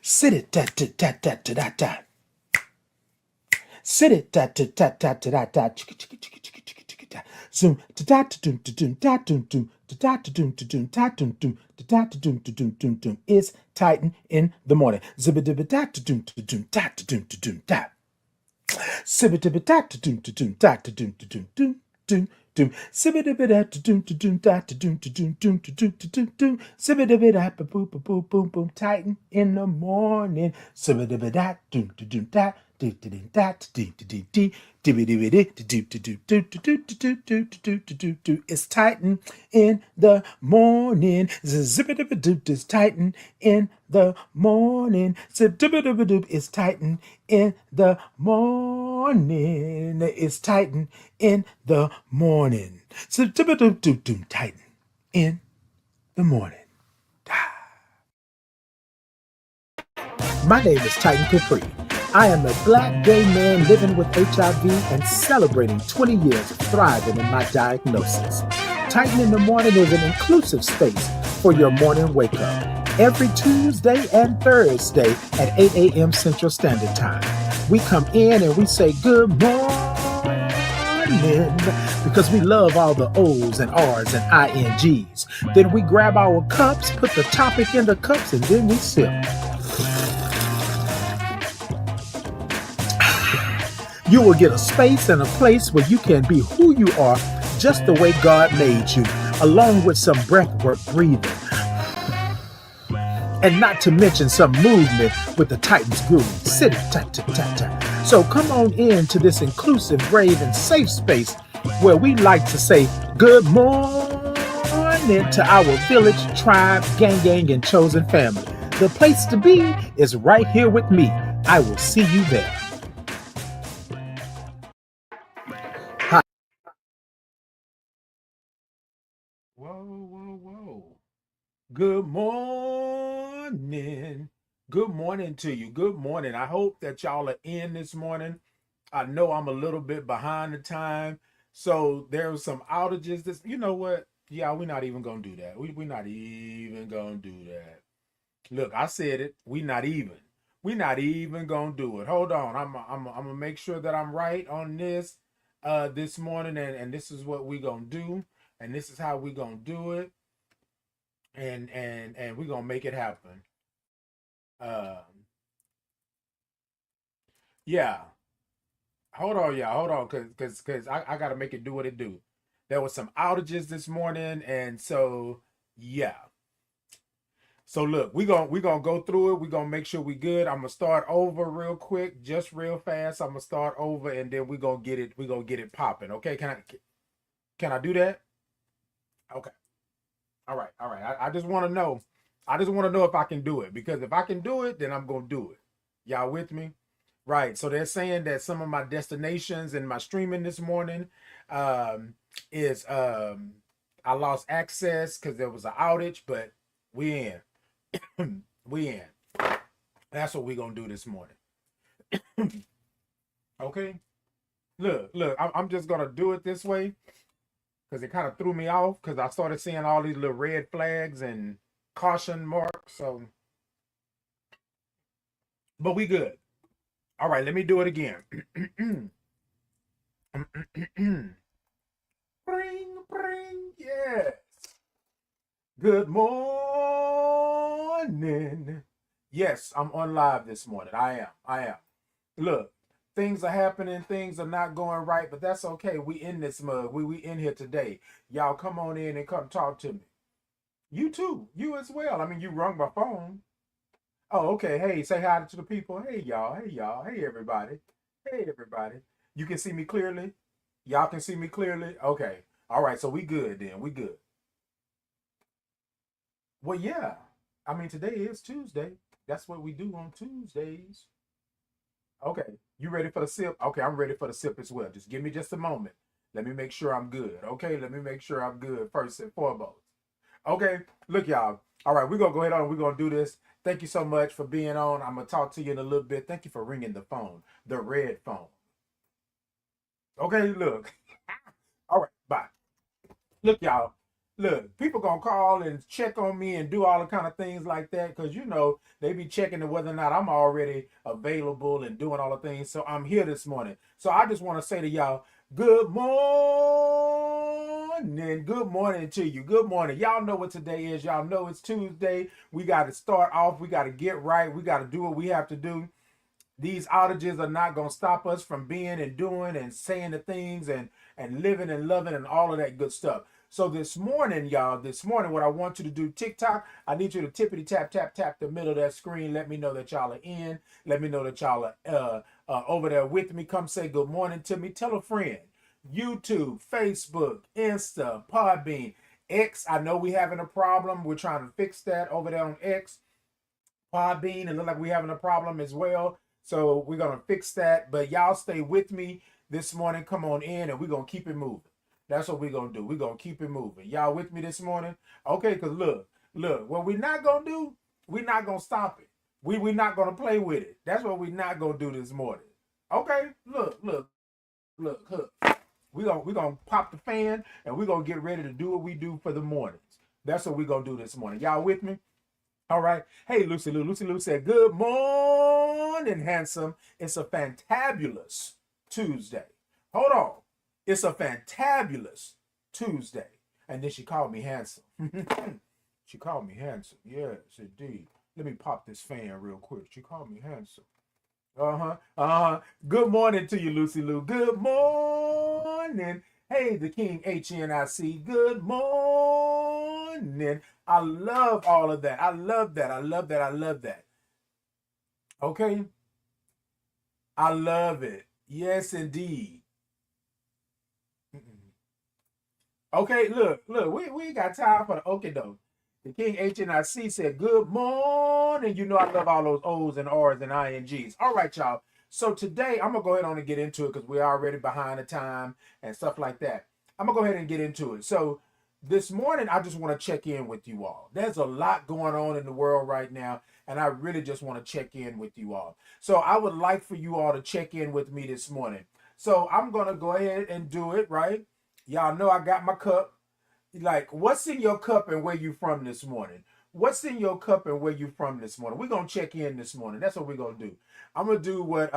Sit it da da da da da da da. Sit it da da da da da da da. Chicka chicka chicka chicka chicka chicka da. Zoom da da da doom da doom da doom doom da da da doom da doom da doom doom da da da doom da doom doom doom. It's Titan in the morning. Zibba dibba da da doom da doom da da doom da doom da. Sibba dibba da da doom da doom da da doom da doom doom doom. Doom, sibba dibba da doom da doom da da doom da doom doom da doom da doom doom. Sibba dibba da boom boom boom boom boom. Titan in the morning. Sibba dibba da doom da doom da. It's Titan in the morning. It's Titan in the morning. It's Titan in the morning. It's Titan in the morning. Titan in the morning. My name is Titan Capri. I am a black gay man living with HIV and celebrating 20 years of thriving in my diagnosis. Titan in the Morning is an inclusive space for your morning wake up. Every Tuesday and Thursday at 8 a.m. Central Standard Time. We come in and we say good morning because we love all the O's and R's and INGs. Then we grab our cups, put the topic in the cups, and then we sip. You will get a space and a place where you can be who you are just the way God made you, along with some breathwork breathing. And not to mention some movement with the Titans groove. Sit it, ta ta ta ta. So come on in to this inclusive, brave, and safe space where we like to say good morning to our village, tribe, gang, and chosen family. The place to be is right here with me. I will see you there. Whoa. Good morning. Good morning to you. Good morning. I hope that y'all are in this morning. I know I'm a little bit behind the time. So there were some outages. You know what? Yeah, we're not even going to do that. We're not even going to do that. Look, I said it. We're not even. We're not even going to do it. Hold on. I'm going to make sure that I'm right on this this morning. And this is what we're going to do. And this is how we're going to do it. And we're going to make it happen. Yeah. Hold on, y'all. Hold on, cause I gotta make it do what it do. There was some outages this morning, and so yeah. So look, we gonna go through it. We're gonna make sure we good. I'm gonna start over real quick, just real fast. I'm gonna start over, and then we gonna get it popping. Okay, can I do that? Okay. All right. I just want to know. I just want to know if I can do it because if I can do it, then I'm gonna do it. Y'all with me? Right. So they're saying that some of my destinations and my streaming this morning um, is I lost access because there was an outage, but we in. we in. That's what we gonna do this morning. Okay. Look. I'm just gonna do it this way because it kind of threw me off because I started seeing all these little red flags and caution marks. So, but we good. All right. Let me do it again. Bring, yes. Good morning. Yes, I'm on live this morning. I am. Look, things are happening, things are not going right, but that's okay. We in this mug. We in here today. Y'all come on in and come talk to me. You too. You as well. I mean, you rung my phone. Oh, okay. Hey, say hi to the people. Hey y'all. Hey y'all. Hey everybody. Hey everybody. You can see me clearly? Y'all can see me clearly? Okay. All right, so we good then. We good. Well, yeah. I mean, today is Tuesday. That's what we do on Tuesdays. Okay. You ready for the sip? Okay, I'm ready for the sip as well. Just give me just a moment. Let me make sure I'm good. Okay, let me make sure I'm good first and foremost. Okay, look, y'all. All right, we're going to go ahead on. We're going to do this. Thank you so much for being on. I'm going to talk to you in a little bit. Thank you for ringing the phone, the red phone. Okay, look. All right, bye. Look, y'all. look, people gonna call and check on me and do all the kind of things like that because they be checking to whether or not I'm already available and doing all the things. So I'm here this morning. So I just want to say to y'all, good morning. Good morning to you. Good morning. Y'all know what today is. Y'all know it's Tuesday. We got to start off. We got to get right. We got to do what we have to do. These outages are not going to stop us from being and doing and saying the things and living and loving and all of that good stuff. So this morning, y'all, what I want you to do, TikTok, I need you to tippity tap, tap, tap the middle of that screen. Let me know that y'all are in. Let me know that y'all are over there with me. Come say good morning to me. Tell a friend. YouTube, Facebook, Insta, Podbean, X. I know we having a problem. We're trying to fix that over there on X. Podbean, it look like we're having a problem as well. So we're going to fix that. But y'all stay with me this morning. Come on in and we're going to keep it moving. That's what we're going to do. We're going to keep it moving. Y'all with me this morning? Okay, because look, what we're not going to do, we're not going to stop it. We're not going to play with it. That's what we're not going to do this morning. Okay, look. We're gonna pop the fan and we're going to get ready to do what we do for the mornings. That's what we're going to do this morning. Y'all with me? All right. Hey, Lucy Lou. Lucy Lou said, good morning, handsome. It's a fantabulous Tuesday. Hold on. It's a fantabulous Tuesday. And then she called me handsome. She called me handsome. Yes, indeed. Let me pop this fan real quick. She called me handsome. Good morning to you, Lucy Lou. Good morning. Hey, the King HNIC. Good morning. I love all of that. I love that. Okay. I love it. Yes, indeed. Okay, look, we got time for the okay though. The King HNIC said, good morning. You know I love all those O's and R's and INGs. All right, y'all. So today I'm gonna go ahead on and get into it because we're already behind the time and stuff like that. I'm gonna go ahead and get into it. So this morning, I just want to check in with you all. There's a lot going on in the world right now, and I really just want to check in with you all. So I would like for you all to check in with me this morning. So I'm going to go ahead and do it, right? Y'all know I got my cup. Like, what's in your cup and where you from this morning? What's in your cup and where you from this morning? We're going to check in this morning. That's what we're going to do. I'm going to do what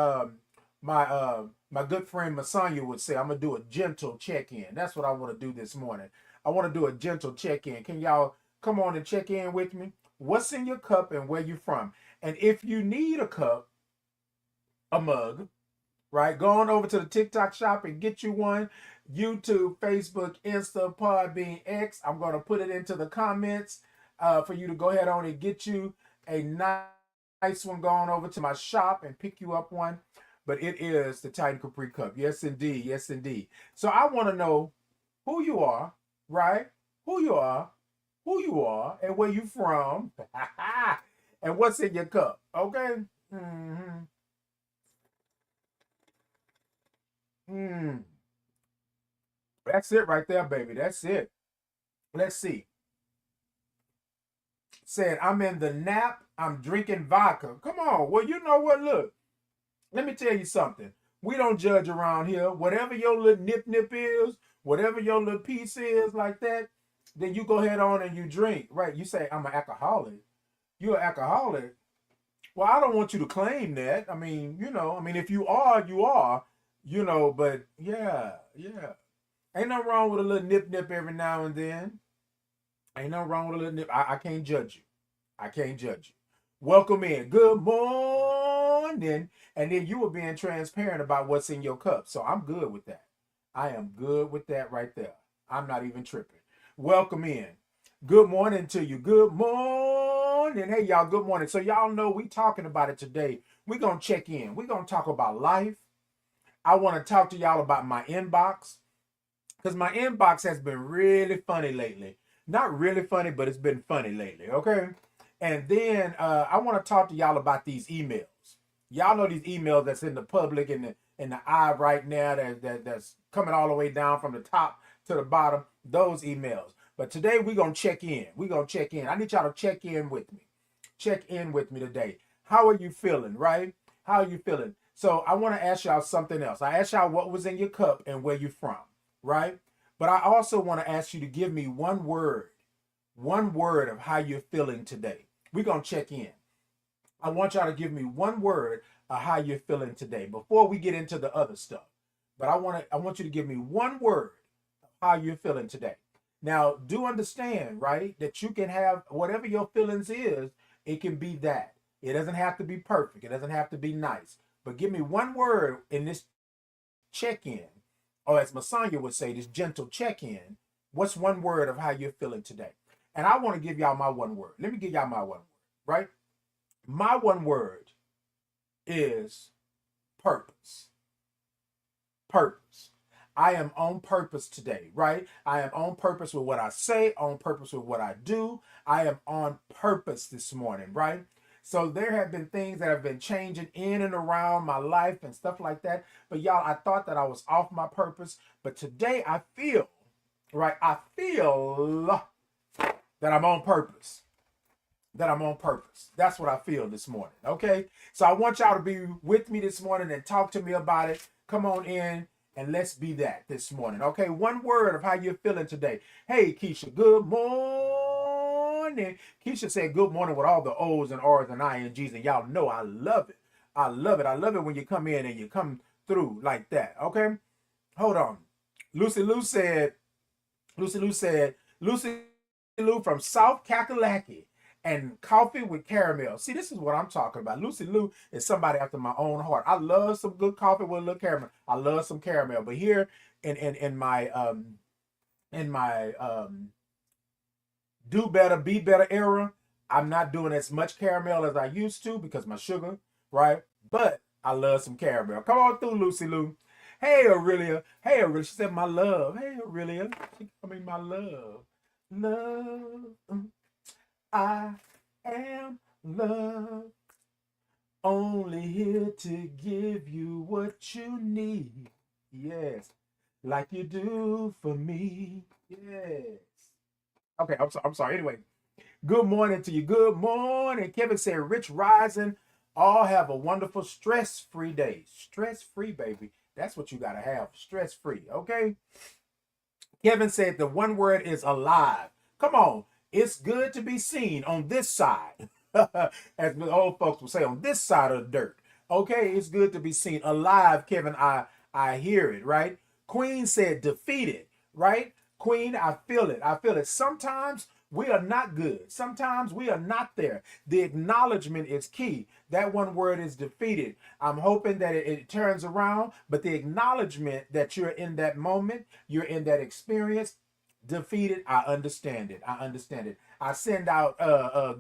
my good friend Masanya would say. I'm going to do a gentle check-in. That's what I want to do this morning. I want to do a gentle check-in. Can y'all come on and check in with me? What's in your cup and where you from? And if you need a cup, a mug, right? Go on over to the TikTok shop and get you one. YouTube, Facebook, Insta, Podbean, X. I'm going to put it into the comments for you to go ahead on and get you a nice one. Going over to my shop and pick you up one. But it is the Titan Capri Cup. Yes, indeed. Yes, indeed. So I want to know who you are, right? Who you are, and where you from, and what's in your cup. Okay. That's it right there, baby. That's it. Let's see. Said I'm in the nap. I'm drinking vodka. Come on. Well, you know what? Look, let me tell you something. We don't judge around here. Whatever your little nip is, whatever your little piece is like that, then you go ahead on and you drink. Right. You say, I'm an alcoholic. You're an alcoholic. Well, I don't want you to claim that. I mean, if you are, you are, but yeah. Ain't nothing wrong with a little nip every now and then. Ain't nothing wrong with a little nip. I can't judge you. I can't judge you. Welcome in. Good morning. And then you were being transparent about what's in your cup. So I'm good with that. I am good with that right there. I'm not even tripping. Welcome in. Good morning to you. Good morning. Hey, y'all, good morning. So y'all know we talking about it today. We're going to check in. We're going to talk about life. I want to talk to y'all about my inbox because my inbox has been really funny lately. Not really funny, but it's been funny lately, okay? And then I want to talk to y'all about these emails. Y'all know these emails that's in the public and in the eye right now that's coming all the way down from the top to the bottom, those emails. But today we're going to check in. We're going to check in. I need y'all to check in with me. Check in with me today. How are you feeling, right? How are you feeling? So I want to ask y'all something else. I asked y'all what was in your cup and where you from, right? But I also want to ask you to give me one word of how you're feeling today. We're going to check in. I want y'all to give me one word of how you're feeling today before we get into the other stuff. But I want you to give me one word of how you're feeling today. Now, do understand, right, that you can have whatever your feelings is, it can be that. It doesn't have to be perfect. It doesn't have to be nice. But give me one word in this check-in, or as Masanya would say, this gentle check-in. What's one word of how you're feeling today? And I want to give y'all my one word. Let me give y'all my one word, right? My one word is purpose. Purpose. I am on purpose today, right? I am on purpose with what I say, on purpose with what I do. I am on purpose this morning, right? So there have been things that have been changing in and around my life and stuff like that. But y'all, I thought that I was off my purpose. But today I feel, right? I feel that I'm on purpose. That I'm on purpose. That's what I feel this morning. Okay. So I want y'all to be with me this morning and talk to me about it. Come on in and let's be that this morning. Okay. One word of how you're feeling today. Hey, Keisha, good morning. Keisha said good morning with all the O's and R's and INGs. And y'all know I love it. I love it. I love it when you come in and you come through like that. Okay. Hold on. Lucy Lou from South Kakalaki. And coffee with caramel. See, this is what I'm talking about. Lucy Lou is somebody after my own heart. I love some good coffee with a little caramel. I love some caramel. But here in my do better, be better era, I'm not doing as much caramel as I used to because my sugar, right? But I love some caramel. Come on through, Lucy Lou. Hey, Aurelia. Hey, Aurelia. She said, my love. Hey, Aurelia. She called me my love. Love. I am love, only here to give you what you need. Yes, like you do for me. Yes. Okay, I'm sorry. Anyway, good morning to you. Good morning. Kevin said, Rich Rising. All have a wonderful stress-free day. Stress-free, baby. That's what you got to have. Stress-free, okay? Kevin said the one word is alive. Come on. It's good to be seen on this side, as the old folks will say, on this side of the dirt. Okay, it's good to be seen alive, Kevin. I hear it, right? Queen said defeated, right? Queen, I feel it. I feel it. Sometimes we are not good. Sometimes we are not there. The acknowledgement is key. That one word is defeated. I'm hoping that it turns around, but the acknowledgement that you're in that moment, you're in that experience, defeated, I understand it. I understand it. I send out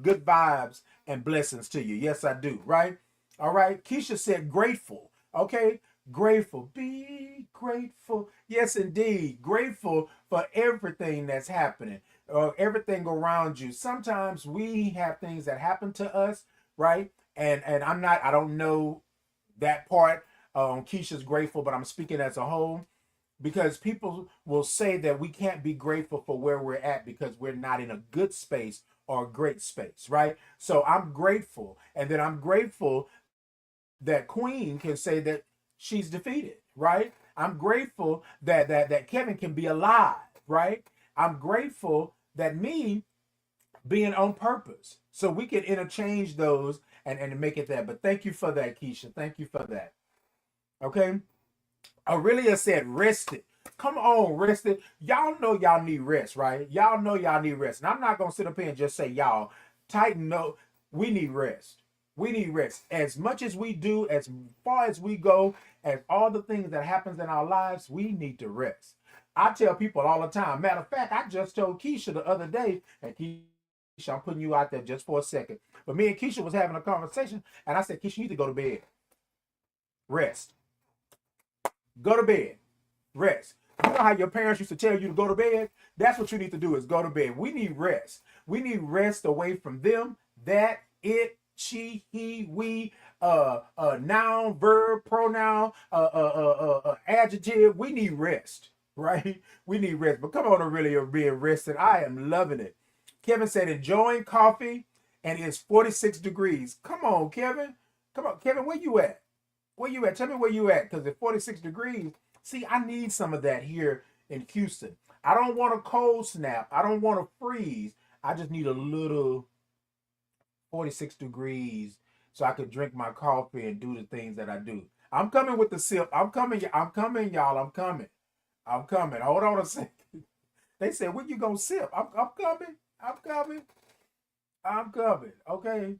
good vibes and blessings to you. Yes, I do. Right? All right. Keisha said grateful. Okay. Grateful. Be grateful. Yes, indeed. Grateful for everything that's happening or everything around you. Sometimes we have things that happen to us, right? And I don't know that part on Keisha's grateful, but I'm speaking as a whole. Because people will say that we can't be grateful for where we're at because we're not in a good space or a great space, right? So I'm grateful. And then I'm grateful that Queen can say that she's defeated, right? I'm grateful that Kevin can be alive, right? I'm grateful that me being on purpose. So we can interchange those and make it that. But thank you for that, Keisha. Thank you for that. Okay. Aurelia said rested. Come on, rested. Y'all know y'all need rest, right? Y'all know y'all need rest. And I'm not going to sit up here and just say y'all. Tighten up. We need rest. We need rest. As much as we do, as far as we go, as all the things that happens in our lives, we need to rest. I tell people all the time. Matter of fact, I just told Keisha the other day, and Keisha, I'm putting you out there just for a second. But me and Keisha was having a conversation, and I said, Keisha, you need to go to bed. Rest. Go to bed. Rest. You know how your parents used to tell you to go to bed? That's what you need to do is go to bed. We need rest. We need rest away from them, that, it, she, he, we, noun, verb, pronoun, adjective. We need rest, right? We need rest. But come on, Aurelia, being rested. I am loving it. Kevin said enjoying coffee and it's 46 degrees. Come on, Kevin. Come on, Kevin, where you at? Where you at? Tell me where you at, because at 46 degrees, see, I need some of that here in Houston. I don't want a cold snap. I don't want to freeze. I just need a little 46 degrees so I could drink my coffee and do the things that I do. I'm coming with the sip. I'm coming. I'm coming, y'all. I'm coming. I'm coming. Hold on a second. They said, when you gonna sip? I'm coming. I'm coming. I'm coming. Okay.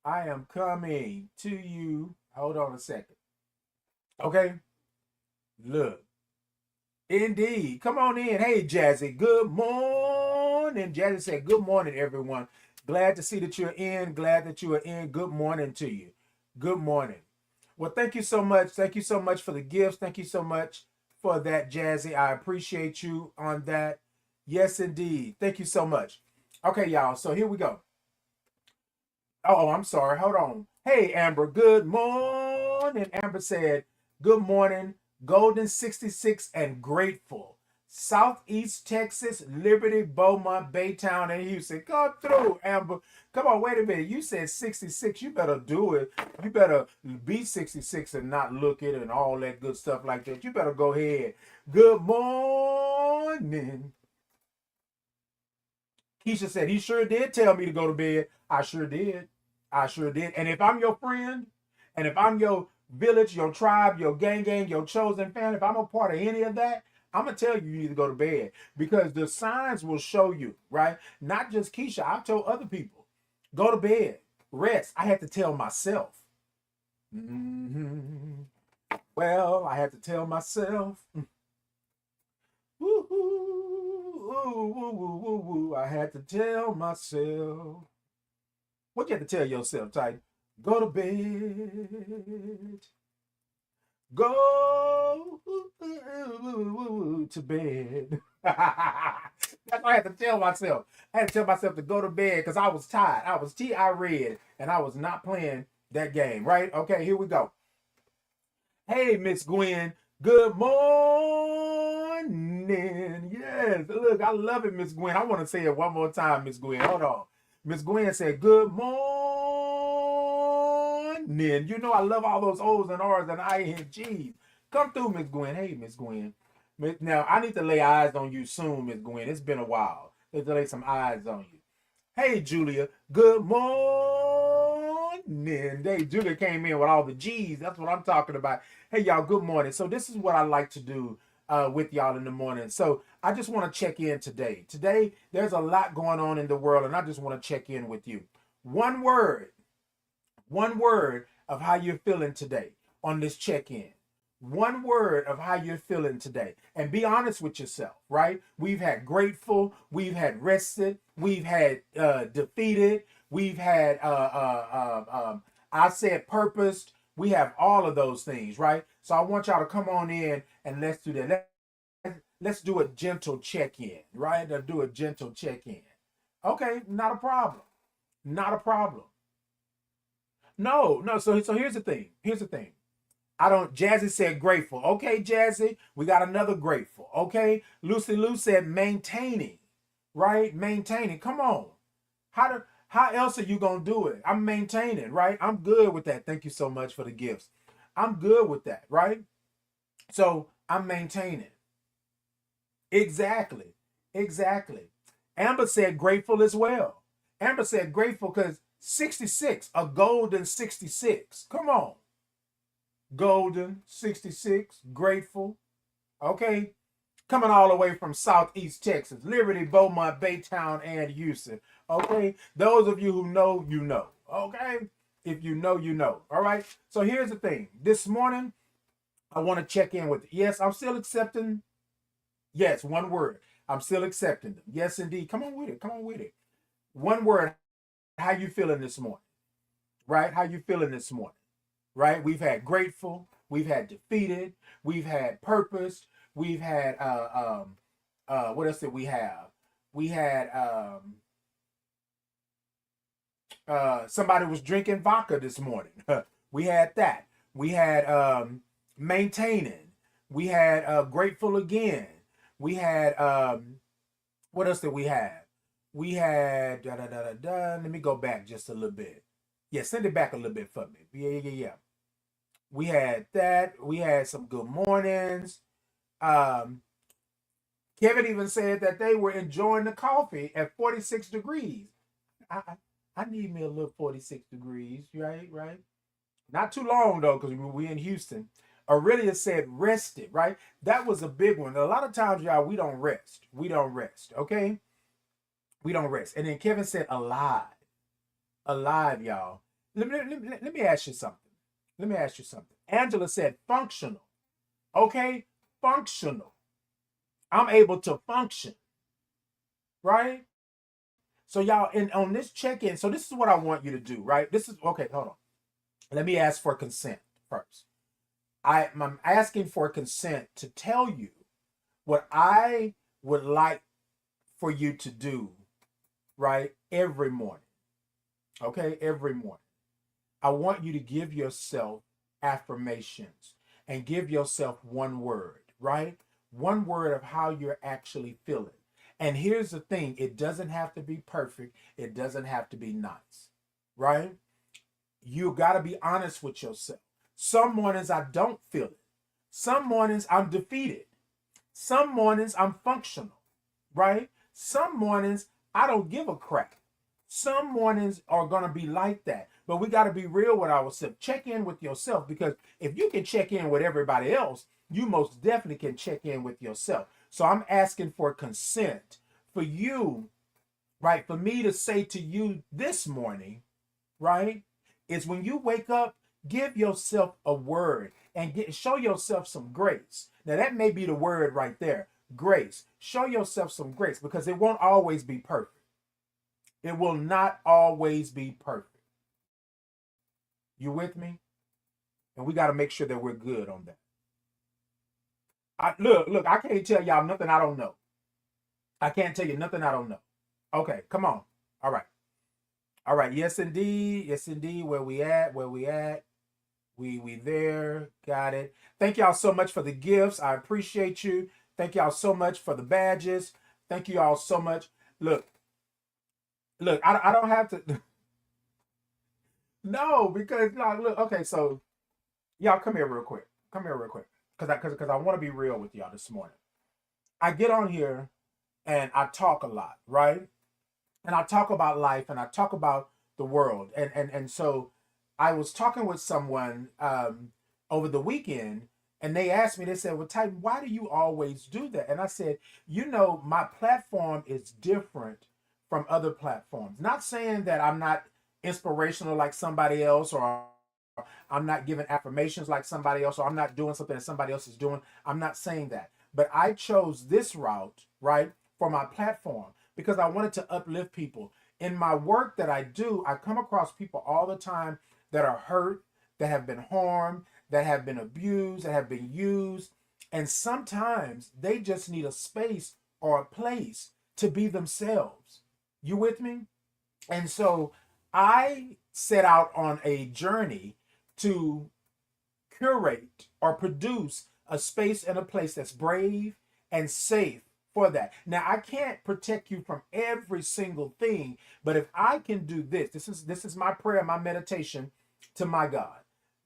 I am coming to you. Hold on a second. Okay. Look. Indeed. Come on in. Hey, Jazzy. Good morning. Jazzy said, good morning, everyone. Glad to see that you're in. Glad that you are in. Good morning to you. Good morning. Well, thank you so much. Thank you so much for the gifts. Thank you so much for that, Jazzy. I appreciate you on that. Yes, indeed. Thank you so much. Okay, y'all. So here we go. Oh, I'm sorry. Hold on. Hey, Amber. Good morning. Amber said, good morning. Golden 66 and grateful. Southeast Texas, Liberty, Beaumont, Baytown, and Houston. Come through, Amber. Come on, wait a minute. You said 66. You better do it. You better be 66 and not look it and all that good stuff like that. You better go ahead. Good morning. Keisha said, he sure did tell me to go to bed. I sure did. I sure did. And if I'm your friend, and if I'm your village, your tribe, your gang, your chosen family, if I'm a part of any of that, I'm going to tell you you need to go to bed because the signs will show you, right? Not just Keisha. I've told other people, go to bed, rest. I had to tell myself. Mm-hmm. Well, I had to tell myself. Woo, woo, woo, woo, woo, woo. I had to tell myself. What you have to tell yourself, Titan? Go to bed. Go to bed. That's what I had to tell myself. I had to tell myself to go to bed because I was tired. I was red and I was not playing that game, right? Okay, here we go. Hey, Miss Gwen. Good morning. Yes, look, I love it, Miss Gwen. I want to say it one more time, Miss Gwen. Hold on. Miss Gwen said, good morning. You know I love all those O's and R's and I and G's. Come through, Miss Gwen. Hey, Miss Gwen. Now, I need to lay eyes on you soon, Miss Gwen. It's been a while. Need to lay some eyes on you. Hey, Julia. Good morning. Hey, Julia came in with all the G's. That's what I'm talking about. Hey, y'all, good morning. So this is what I like to do with y'all in the morning. So I just want to check in today. Today, there's a lot going on in the world, and I just want to check in with you. One word of how you're feeling today on this check-in. One word of how you're feeling today. And be honest with yourself, right? We've had grateful, we've had rested, we've had defeated, we've had I said purposed. We have all of those things, right? So I want y'all to come on in and let's do that. Let's do a gentle check-in, right? Let's do a gentle check-in. Okay, not a problem. Not a problem. No, no. So here's the thing. Here's the thing. I don't. Jazzy said grateful. Okay, Jazzy, we got another grateful. Okay, Lucy Lou said maintaining, right? Maintaining. Come on. How else are you gonna do it? I'm maintaining, right? I'm good with that. Thank you so much for the gifts. I'm good with that, right? So I'm maintaining. Exactly. Exactly. Amber said grateful as well. Amber said grateful because 66, a golden 66. Come on. Golden 66, grateful. Okay. Coming all the way from Southeast Texas, Liberty, Beaumont, Baytown, and Houston. Okay. Those of you who know, you know. Okay. If you know, you know. All right. So here's the thing. This morning, I want to check in with you. Yes, I'm still accepting. Yes, one word. I'm still accepting them. Yes, indeed. Come on with it. Come on with it. One word. How you feeling this morning? Right? How you feeling this morning? Right? We've had grateful, we've had defeated, we've had purpose, we've had what else did we have? We had somebody was drinking vodka this morning. We had that. We had maintaining. We had grateful again. We had what else did we have? We had da da da da da. Let me go back just a little bit. Yeah, send it back a little bit for me. Yeah. We had that. We had some good mornings. Um, Kevin even said that they were enjoying the coffee at 46 degrees. I need me a little 46 degrees, right? Right. Not too long though, because we in Houston. Aurelia said rested, right? That was a big one. A lot of times, y'all, we don't rest. We don't rest, okay? We don't rest. And then Kevin said alive. Alive, y'all. Let me ask you something. Let me ask you something. Angela said functional. Okay? Functional. I'm able to function, right? So y'all, in on this check-in, so this is what I want you to do, right? This is okay, hold on. Let me ask for consent first. I'm asking for consent to tell you what I would like for you to do, right? Every morning. Okay? Every morning. I want you to give yourself affirmations and give yourself one word, right? One word of how you're actually feeling. And here's the thing, it doesn't have to be perfect, it doesn't have to be nice, right? You got to be honest with yourself. Some mornings I don't feel it. Some mornings I'm defeated. Some mornings I'm functional, right? Some mornings I don't give a crap. Some mornings are going to be like that. But we got to be real with ourselves. Check in with yourself, because if you can check in with everybody else, you most definitely can check in with yourself. So I'm asking for consent for you, right? For me to say to you this morning, right? Is when you wake up, give yourself a word and show yourself some grace. Now that may be the word right there, grace. Show yourself some grace, because it won't always be perfect. It will not always be perfect. You with me? And we got to make sure that we're good on that. Look, I can't tell y'all nothing I don't know. I can't tell you nothing I don't know. Okay, come on. All right. All right. Yes, indeed. Yes, indeed. Where we at? Where we at? We there. Got it. Thank y'all so much for the gifts. I appreciate you. Thank y'all so much for the badges. Thank you all so much. Look, I don't have to. No, because no, look. Okay, so y'all come here real quick. Come here real quick, because I want to be real with y'all this morning. I get on here and I talk a lot, right? And I talk about life and I talk about the world. And so I was talking with someone over the weekend, and they asked me, they said, well, Titan, why do you always do that? And I said, my platform is different from other platforms. Not saying that I'm not inspirational like somebody else, or I'm not giving affirmations like somebody else, or I'm not doing something that somebody else is doing. I'm not saying that. But I chose this route, right, for my platform because I wanted to uplift people. In my work that I do, I come across people all the time that are hurt, that have been harmed, that have been abused, that have been used. And sometimes they just need a space or a place to be themselves. You with me? And so I set out on a journey to curate or produce a space and a place that's brave and safe for that. Now I can't protect you from every single thing, but if I can do this, this is my prayer, my meditation to my God.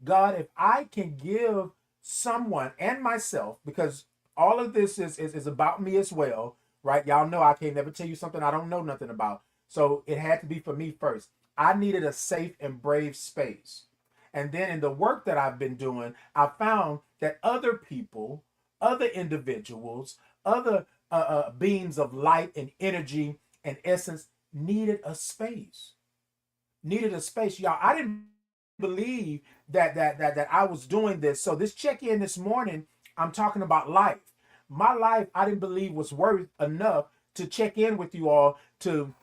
God, if I can give someone and myself, because all of this is about me as well, right? Y'all know I can't never tell you something I don't know nothing about. So it had to be for me first. I needed a safe and brave space. And then in the work that I've been doing, I found that other people, other individuals, other beings of light and energy and essence needed a space. Needed a space, y'all. I didn't believe that I was doing this. So this check-in this morning, I'm talking about life. My life, I didn't believe was worth enough to check in with you all to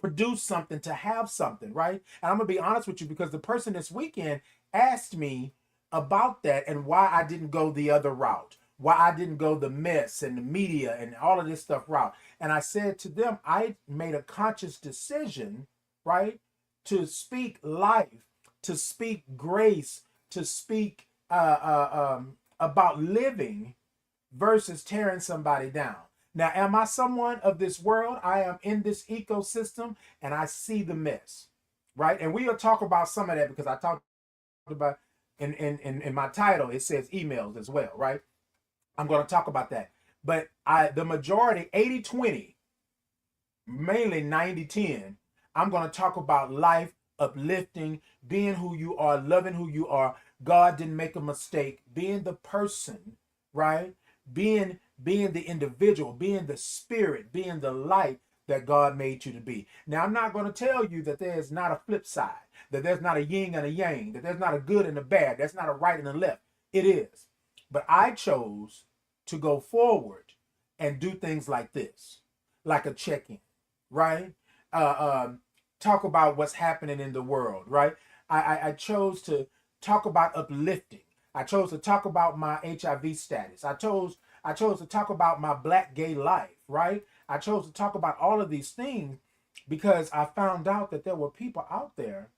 produce something, to have something, right? And I'm gonna be honest with you, because the person this weekend asked me about that and why I didn't go the other route, why I didn't go the mess and the media and all of this stuff route. And I said to them, I made a conscious decision, right, to speak life, to speak grace, to speak about living versus tearing somebody down. Now, am I someone of this world? I am in this ecosystem and I see the mess, right? And we'll talk about some of that, because I talked about in my title, it says emails as well, right? I'm going to talk about that. But the majority, 80-20, mainly 90-10, I'm going to talk about life, uplifting, being who you are, loving who you are. God didn't make a mistake. Being the person, right? Being the individual, being the spirit, being the light that God made you to be. Now, I'm not going to tell you that there's not a flip side, that there's not a yin and a yang, that there's not a good and a bad, that's not a right and a left. It is. But I chose to go forward and do things like this, like a check-in, right? Talk about what's happening in the world, right? I chose to talk about uplifting. I chose to talk about my HIV status. I chose to talk about my black gay life, right? I chose to talk about all of these things because I found out that there were people out there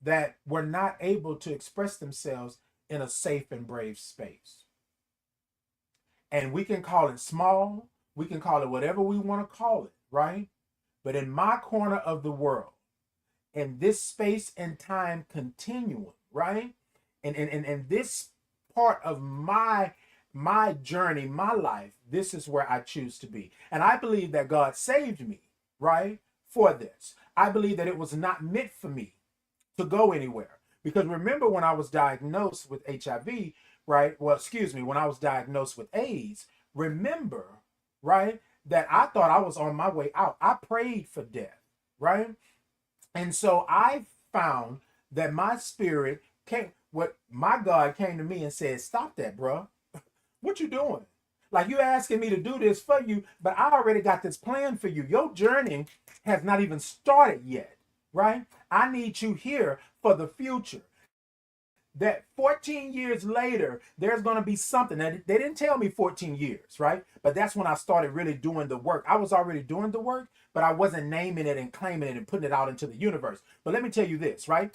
that were not able to express themselves in a safe and brave space. And we can call it small, we can call it whatever we want to call it, right? But in my corner of the world, in this space and time continuum, right? And this part of my journey, my life, this is where I choose to be. And I believe that God saved me, right? For this. I believe that it was not meant for me to go anywhere. Because remember when I was diagnosed with HIV, right? Well, excuse me, when I was diagnosed with AIDS, remember, right, that I thought I was on my way out. I prayed for death, right? And so I found that my spirit came, what my God came to me and said, stop that, bro. What you doing? Like, you asking me to do this for you, but I already got this plan for you. Your journey has not even started yet, right? I need you here for the future. That 14 years later, there's going to be something. Now, they didn't tell me 14 years, right? But that's when I started really doing the work. I was already doing the work, but I wasn't naming it and claiming it and putting it out into the universe. But let me tell you this, right?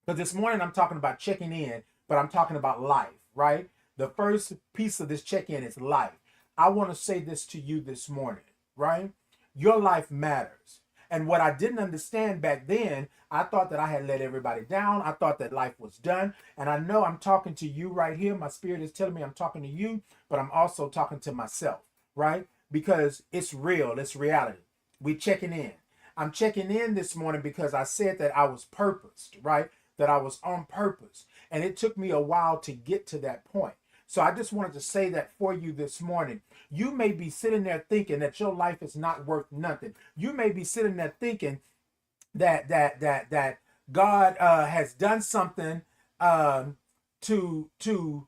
Because this morning I'm talking about checking in, but I'm talking about life, right? The first piece of this check-in is life. I want to say this to you this morning, right? Your life matters. And what I didn't understand back then, I thought that I had let everybody down. I thought that life was done. And I know I'm talking to you right here. My spirit is telling me I'm talking to you, but I'm also talking to myself, right? Because it's real, it's reality. We checking in. I'm checking in this morning because I said that I was purposed, right? That I was on purpose. And it took me a while to get to that point. So I just wanted to say that for you this morning. You may be sitting there thinking that your life is not worth nothing. You may be sitting there thinking that God has done something to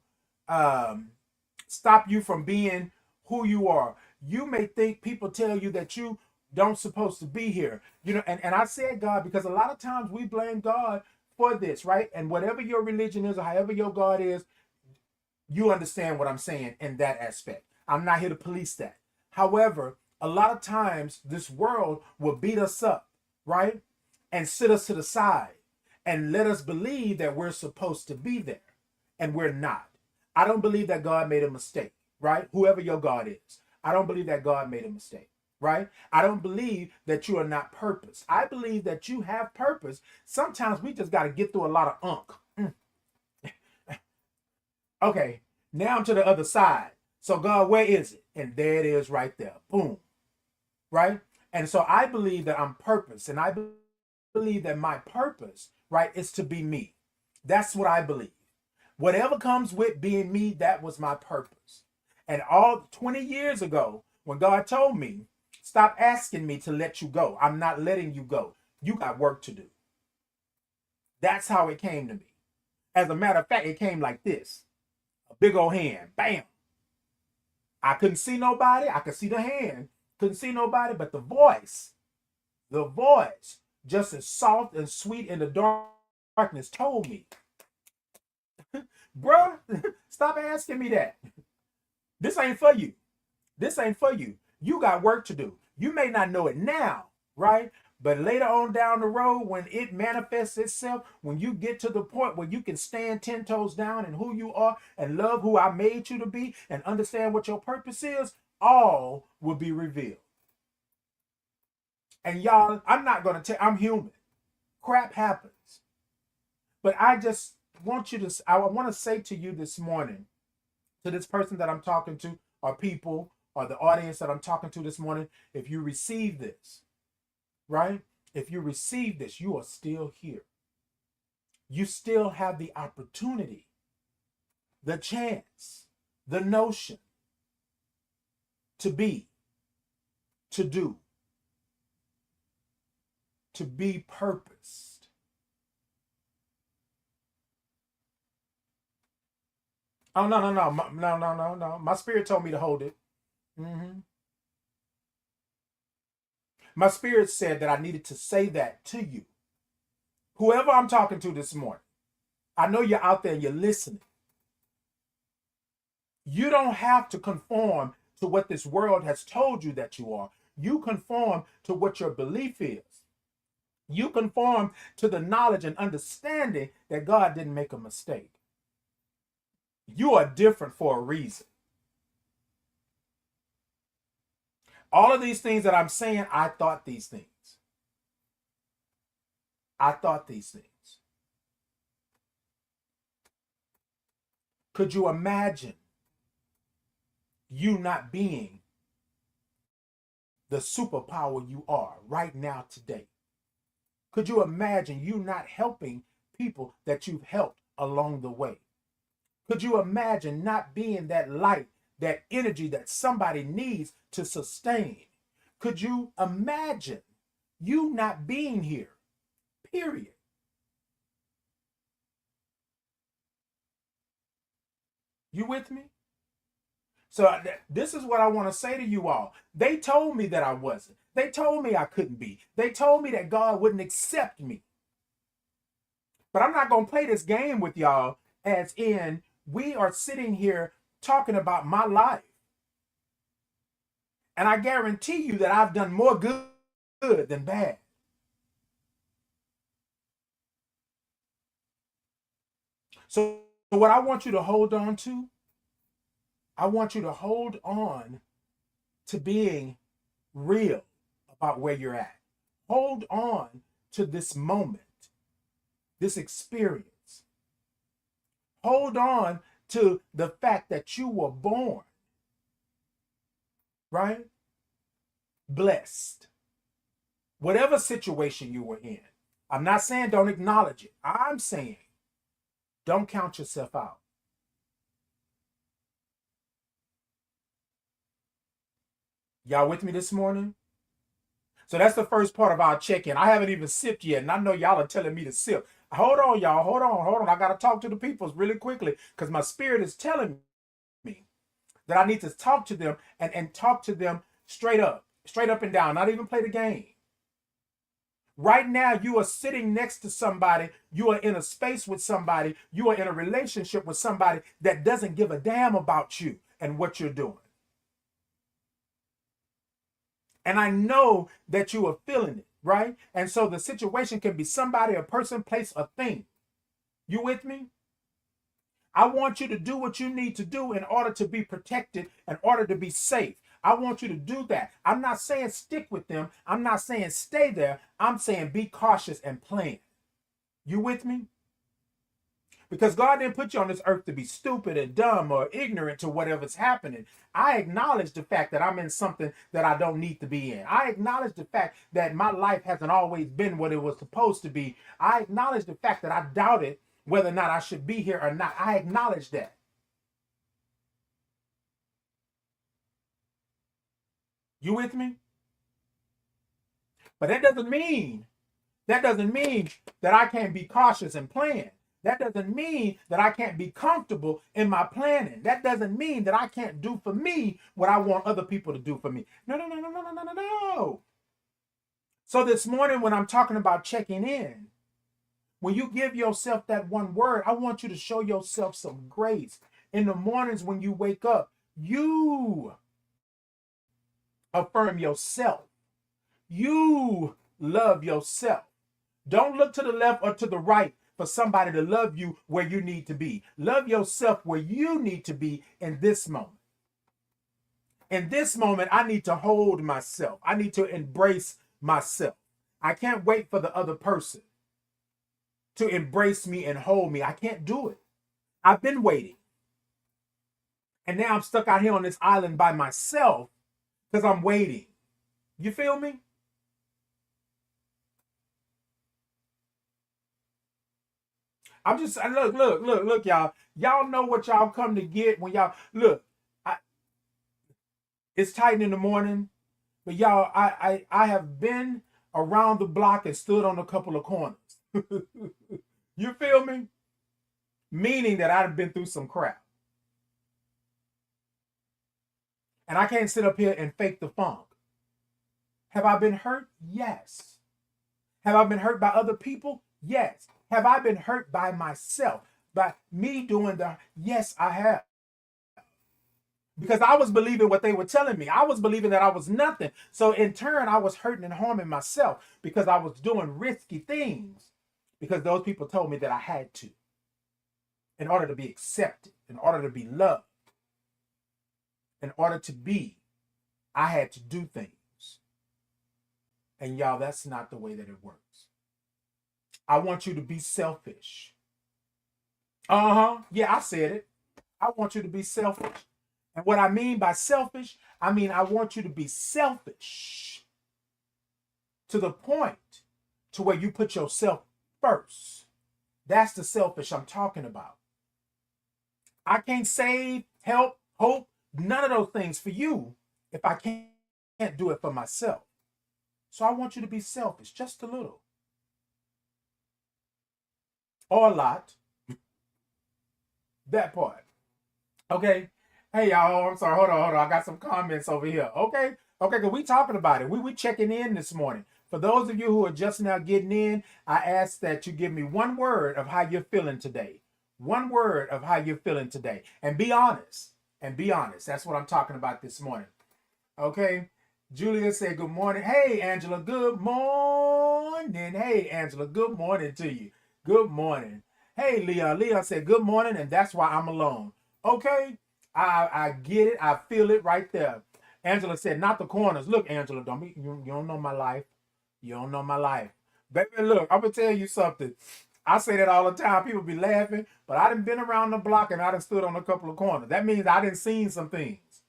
stop you from being who you are. You may think people tell you that you don't supposed to be here. You know, and I said God because a lot of times we blame God for this, right? And whatever your religion is or however your God is, you understand what I'm saying in that aspect. I'm not here to police that. However, a lot of times this world will beat us up, right? And sit us to the side and let us believe that we're supposed to be there and we're not. I don't believe that God made a mistake, right? Whoever your God is. I don't believe that God made a mistake, right? I don't believe that you are not purpose. I believe that you have purpose. Sometimes we just got to get through a lot of Okay, now I'm to the other side. So God, where is it? And there it is right there. Boom. Right? And so I believe that I'm purpose. And I believe that my purpose, right, is to be me. That's what I believe. Whatever comes with being me, that was my purpose. And all 20 years ago, when God told me, stop asking me to let you go. I'm not letting you go. You got work to do. That's how it came to me. As a matter of fact, it came like this. A big old hand. Bam. I couldn't see nobody. I could see the hand. Couldn't see nobody, but the voice, just as soft and sweet in the darkness, told me, bruh, stop asking me that. This ain't for you. This ain't for you. You got work to do. You may not know it now, right? But later on down the road, when it manifests itself, when you get to the point where you can stand 10 toes down in who you are and love who I made you to be and understand what your purpose is, all will be revealed. And y'all, I'm not going to tell, I'm human. Crap happens. But I just want you to, I want to say to you this morning, to this person that I'm talking to or people or the audience that I'm talking to this morning, if you receive this, right? If you receive this, you are still here. You still have the opportunity, the chance, the notion to be, to do, to be purposed. Oh, no, no, no, no, no, no, no. My spirit told me to hold it. Mm-hmm. My spirit said that I needed to say that to you. Whoever I'm talking to this morning, I know you're out there and you're listening. You don't have to conform to what this world has told you that you are. You conform to what your belief is. You conform to the knowledge and understanding that God didn't make a mistake. You are different for a reason. All of these things that I'm saying, I thought these things. I thought these things. Could you imagine you not being the superpower you are right now today? Could you imagine you not helping people that you've helped along the way? Could you imagine not being that light, that energy that somebody needs to sustain? Could you imagine you not being here? Period. You with me? So this is what I want to say to you all. They told me that I wasn't. They told me I couldn't be. They told me that God wouldn't accept me. But I'm not going to play this game with y'all as in we are sitting here talking about my life. And I guarantee you that I've done more good than bad. So what I want you to hold on to, I want you to hold on to being real about where you're at. Hold on to this moment, this experience. Hold on to the fact that you were born, right? Blessed. Whatever situation you were in. I'm not saying don't acknowledge it. I'm saying don't count yourself out. Y'all with me this morning? So that's the first part of our check-in. I haven't even sipped yet, and I know y'all are telling me to sip. Hold on, y'all. Hold on. I got to talk to the peoples really quickly because my spirit is telling me that I need to talk to them and talk to them straight up and down, not even play the game. Right now, you are sitting next to somebody. You are in a space with somebody. You are in a relationship with somebody that doesn't give a damn about you and what you're doing. And I know that you are feeling it, right? And so the situation can be somebody, a person, place, a thing. You with me? I want you to do what you need to do in order to be protected, in order to be safe. I want you to do that. I'm not saying stick with them. I'm not saying stay there. I'm saying be cautious and plan. You with me? Because God didn't put you on this earth to be stupid and dumb or ignorant to whatever's happening. I acknowledge the fact that I'm in something that I don't need to be in. I acknowledge the fact that my life hasn't always been what it was supposed to be. I acknowledge the fact that I doubted whether or not I should be here or not. I acknowledge that. You with me? But that doesn't mean that I can't be cautious and plan. That doesn't mean that I can't be comfortable in my planning. That doesn't mean that I can't do for me what I want other people to do for me. No. So this morning when I'm talking about checking in, when you give yourself that one word, I want you to show yourself some grace. In the mornings when you wake up, you affirm yourself. You love yourself. Don't look to the left or to the right for somebody to love you where you need to be. Love yourself where you need to be in this moment. In this moment, I need to hold myself. I need to embrace myself. I can't wait for the other person to embrace me and hold me. I can't do it. I've been waiting. And now I'm stuck out here on this island by myself because I'm waiting. You feel me? I'm just look, y'all. Y'all know what y'all come to get when y'all look. I, it's tight in the morning, but y'all, I have been around the block and stood on a couple of corners. You feel me? Meaning that I've been through some crap. And I can't sit up here and fake the funk. Have I been hurt? Yes. Have I been hurt by other people? Yes. Have I been hurt by myself? By me doing the, yes, I have. Because I was believing what they were telling me. I was believing that I was nothing. So in turn, I was hurting and harming myself because I was doing risky things because those people told me that I had to in order to be accepted, in order to be loved, in order to be, I had to do things. And y'all, that's not the way that it works. I want you to be selfish. Uh-huh. Yeah, I said it. I want you to be selfish. And what I mean by selfish, I mean I want you to be selfish to the point to where you put yourself first. That's the selfish I'm talking about. I can't save, help, hope, none of those things for you if I can't do it for myself. So I want you to be selfish, just a little. Or a lot. That part. Okay. Hey y'all, I'm sorry. Hold on. I got some comments over here. Okay. Okay, because we talking about it. We checking in this morning. For those of you who are just now getting in, I ask that you give me one word of how you're feeling today. One word of how you're feeling today. And be honest. And be honest. That's what I'm talking about this morning. Okay. Julia said good morning. Hey, Angela, good morning. Hey, Angela, good morning to you. Good morning. Hey, Leon. Leon said good morning, and that's why I'm alone. Okay. I get it. I feel it right there. Angela said, not the corners. Look, Angela, you don't know my life. You don't know my life. Baby, look, I'm going to tell you something. I say that all the time. People be laughing, but I done been around the block and I done stood on a couple of corners. That means I done seen some things,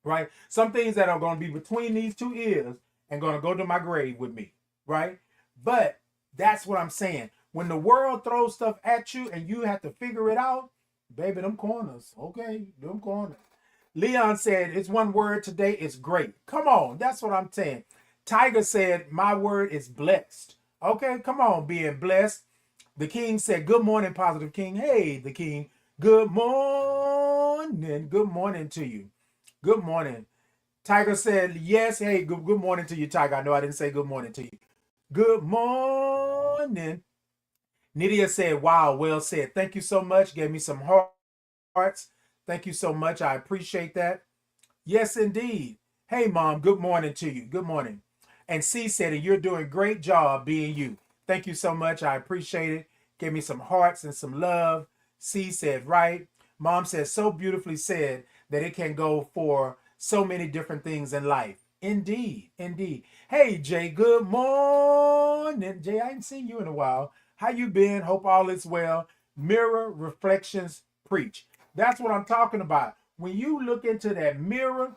right? Some things that are going to be between these two ears and going to go to my grave with me, right? But that's what I'm saying. When the world throws stuff at you and you have to figure it out, baby, them corners, okay, them corners. Leon said, it's one word today, it's great. Come on, that's what I'm saying. Tiger said, my word is blessed. Okay, come on, being blessed. The King said, good morning, Positive King. Hey, the King, good morning. Good morning to you. Good morning. Tiger said, yes. Hey, good morning to you, Tiger. I know I didn't say good morning to you. Good morning. Nydia said, wow, well said. Thank you so much. Gave me some hearts. Thank you so much. I appreciate that. Yes, indeed. Hey, Mom, good morning to you. Good morning. And C said, you're doing a great job being you. Thank you so much. I appreciate it. Gave me some hearts and some love. C said, right. Mom said, so beautifully said that it can go for so many different things in life. Indeed, indeed. Hey, Jay, good morning. Jay, I haven't seen you in a while. How you been? Hope all is well. Mirror, reflections, preach. That's what I'm talking about. When you look into that mirror,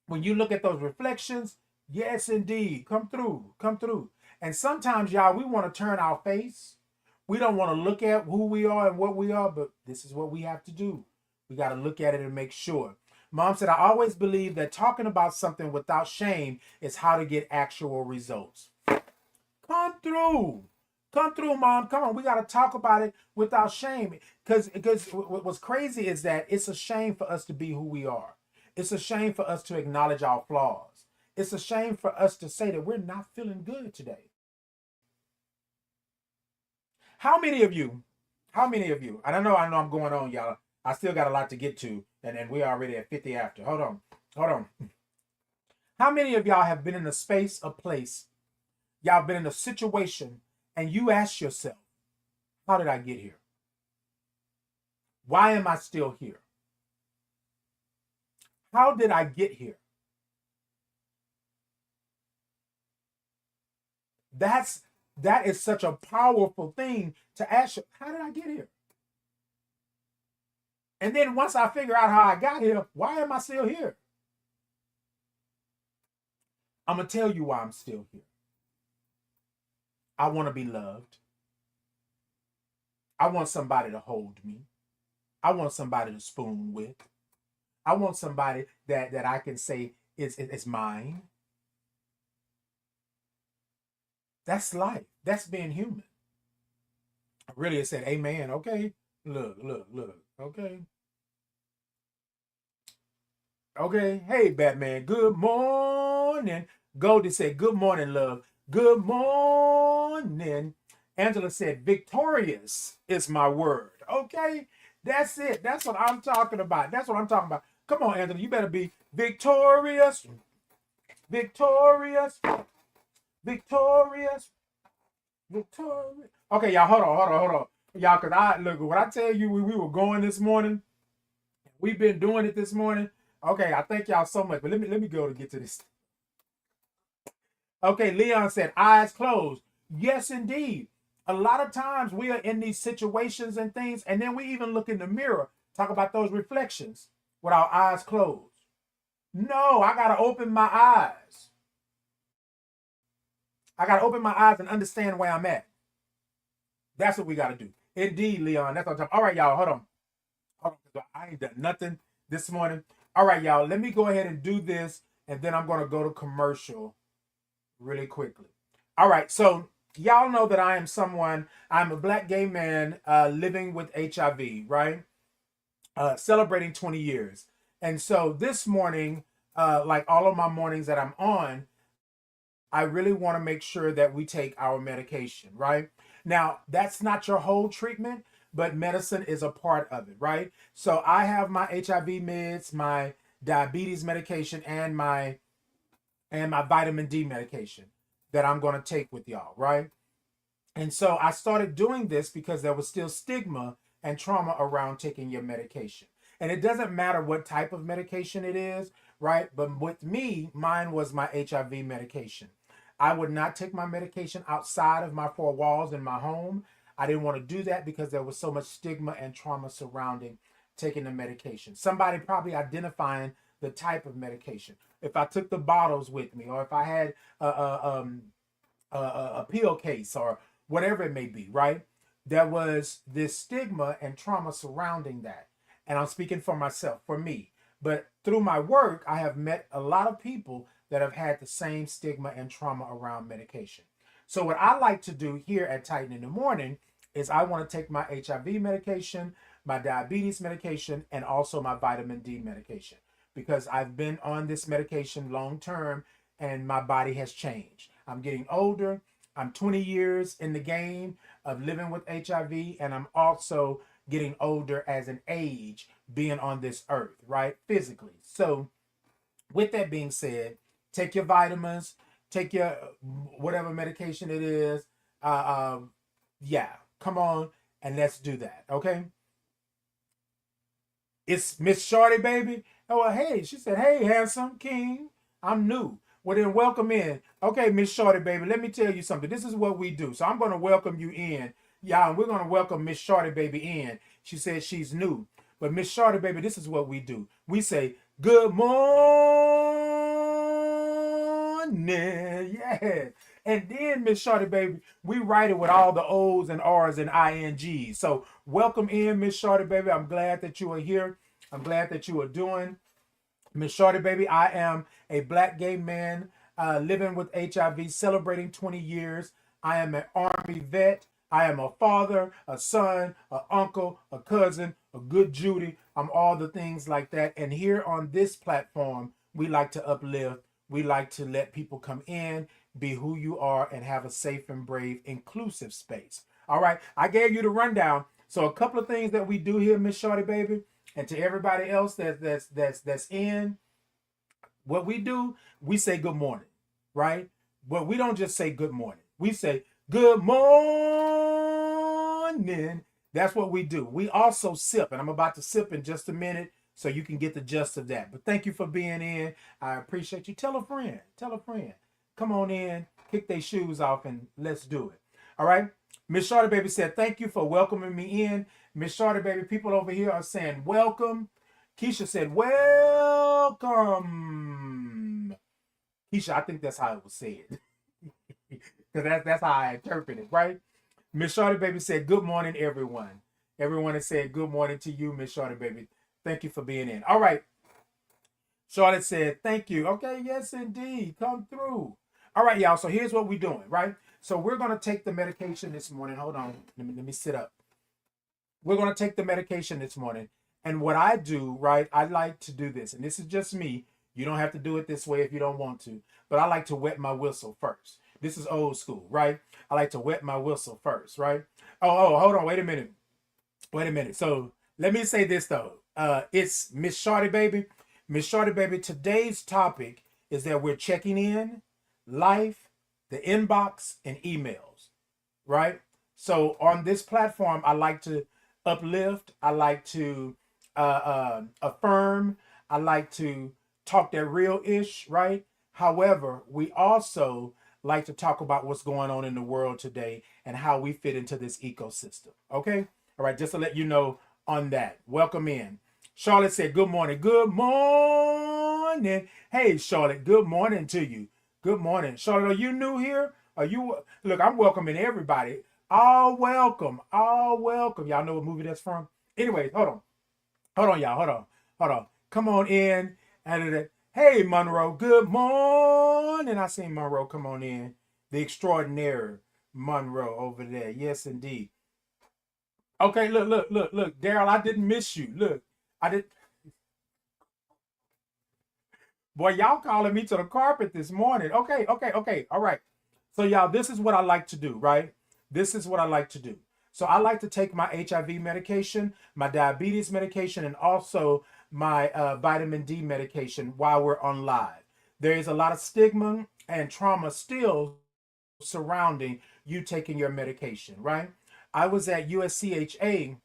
when you look at those reflections, yes, indeed, come through, come through. And sometimes, y'all, we want to turn our face. We don't want to look at who we are and what we are, but this is what we have to do. We got to look at it and make sure. Mom said, I always believe that talking about something without shame is how to get actual results. Come through. Come through, Mom. Come on. We got to talk about it without shame. Because what's crazy is that it's a shame for us to be who we are. It's a shame for us to acknowledge our flaws. It's a shame for us to say that we're not feeling good today. How many of you, and I know I'm going on, y'all. I still got a lot to get to, and we're already at 50 after. Hold on. How many of y'all have been in a space, a place, y'all been in a situation, and you ask yourself, how did I get here? Why am I still here? How did I get here? That is such a powerful thing to ask you, how did I get here? And then once I figure out how I got here, why am I still here? I'm going to tell you why I'm still here. I want to be loved. I want somebody to hold me. I want somebody to spoon with. I want somebody that I can say is mine. That's life. That's being human. Really, it said, amen. Okay. Look, look, look. Okay. Okay. Hey, Batman. Good morning. Goldie said, good morning, love. Good morning. Angela said, victorious is my word. Okay. That's it. That's what I'm talking about. That's what I'm talking about. Come on, Angela. You better be victorious. Victorious. Victorious. Victorious. Okay, y'all, hold on. Y'all, because I look, when I tell you we were going this morning, we've been doing it this morning. Okay, I thank y'all so much. But let me go to get to this. Okay, Leon said, eyes closed. Yes, indeed. A lot of times we are in these situations and things, and then we even look in the mirror, talk about those reflections with our eyes closed. No, I got to open my eyes. I got to open my eyes and understand where I'm at. That's what we got to do. Indeed, Leon. That's what I'm talking. All right, y'all, hold on. Hold on. I ain't done nothing this morning. All right, y'all, let me go ahead and do this, and then I'm going to go to commercial really quickly. All right, so y'all know that I'm a black gay man living with HIV, right? Celebrating 20 years. And so this morning, like all of my mornings that I'm on, I really want to make sure that we take our medication, right? Now, that's not your whole treatment, but medicine is a part of it, right? So I have my HIV meds, my diabetes medication, and my vitamin D medication that I'm going to take with y'all, right? And so I started doing this because there was still stigma and trauma around taking your medication. And it doesn't matter what type of medication it is, right? But with me, mine was my HIV medication. I would not take my medication outside of my four walls in my home. I didn't want to do that because there was so much stigma and trauma surrounding taking the medication. Somebody probably identifying the type of medication. If I took the bottles with me, or if I had a pill case, or whatever it may be, right? There was this stigma and trauma surrounding that. And I'm speaking for myself, for me. But through my work, I have met a lot of people that have had the same stigma and trauma around medication. So what I like to do here at Titan in the Morning is I want to take my HIV medication, my diabetes medication, and also my vitamin D medication, because I've been on this medication long term and my body has changed. I'm getting older. I'm 20 years in the game of living with HIV, and I'm also getting older as an age being on this earth, right? Physically. So with that being said, take your vitamins, take your whatever medication it is. Yeah, come on and let's do that, okay? It's Miss Shorty, baby. Oh, well, hey, she said, hey, handsome king, I'm new. Well, then welcome in. Okay, Miss Shorty, baby, let me tell you something. This is what we do. So I'm going to welcome you in. Yeah, and we're going to welcome Miss Shorty, baby, in. She said she's new. But Miss Shorty, baby, this is what we do. We say, good morning. Yeah. And then, Miss Shorty, baby, we write it with all the O's and R's and INGs. So welcome in, Miss Shorty, baby. I'm glad that you are here. I'm glad that you are doing. Miss Shorty, baby, I am a black gay man living with HIV, celebrating 20 years. I am an Army vet. I am a father, a son, an uncle, a cousin, a good Judy. I'm all the things like that. And here on this platform, we like to uplift. We like to let people come in, be who you are, and have a safe and brave, inclusive space. All right, I gave you the rundown. So a couple of things that we do here, Miss Shorty, baby, and to everybody else that's in, what we do, we say good morning, right? But we don't just say good morning. We say good morning. That's what we do. We also sip, and I'm about to sip in just a minute so you can get the gist of that. But thank you for being in. I appreciate you. Tell a friend. Tell a friend. Come on in, kick their shoes off, and let's do it. All right? Miss Shorty Baby said, thank you for welcoming me in. Miss Shorty Baby, people over here are saying welcome. Keisha said, welcome. Keisha, I think that's how it was said. Because that's how I interpret it, right? Miss Shorty Baby said, good morning, everyone. Everyone has said good morning to you, Miss Shorty Baby. Thank you for being in. All right. Charlotte said, thank you. Okay, yes, indeed. Come through. All right, y'all. So here's what we're doing, right? So we're going to take the medication this morning. Hold on. Let me sit up. We're going to take the medication this morning. And what I do, right, I like to do this. And this is just me. You don't have to do it this way if you don't want to. But I like to wet my whistle first. This is old school, right? I like to wet my whistle first, right? Hold on. Wait a minute. So let me say this, though. It's Miss Shorty Baby. Miss Shorty Baby, today's topic is that we're checking in, life, the inbox, and emails, right? So on this platform, I like to uplift. I like to affirm. I like to talk that real-ish, right? However, we also like to talk about what's going on in the world today and how we fit into this ecosystem, okay? All right, just to let you know on that. Welcome in. Charlotte said, good morning. Good morning. Hey, Charlotte, good morning to you. Good morning. Charlotte, are you new here? Are you, look, I'm welcoming everybody. All welcome. All welcome. Y'all know what movie that's from? Anyways, hold on. Hold on, y'all. Hold on. Come on in. Hey, Monroe. Good morning. I seen Monroe come on in. The extraordinary Monroe over there. Yes, indeed. Okay, look. Daryl, I didn't miss you. Look, I did. Boy, y'all calling me to the carpet this morning. Okay. All right. So, y'all, this is what I like to do, right? This is what I like to do. So, I like to take my HIV medication, my diabetes medication, and also my vitamin D medication while we're on live. There is a lot of stigma and trauma still surrounding you taking your medication, right? I was at USCHA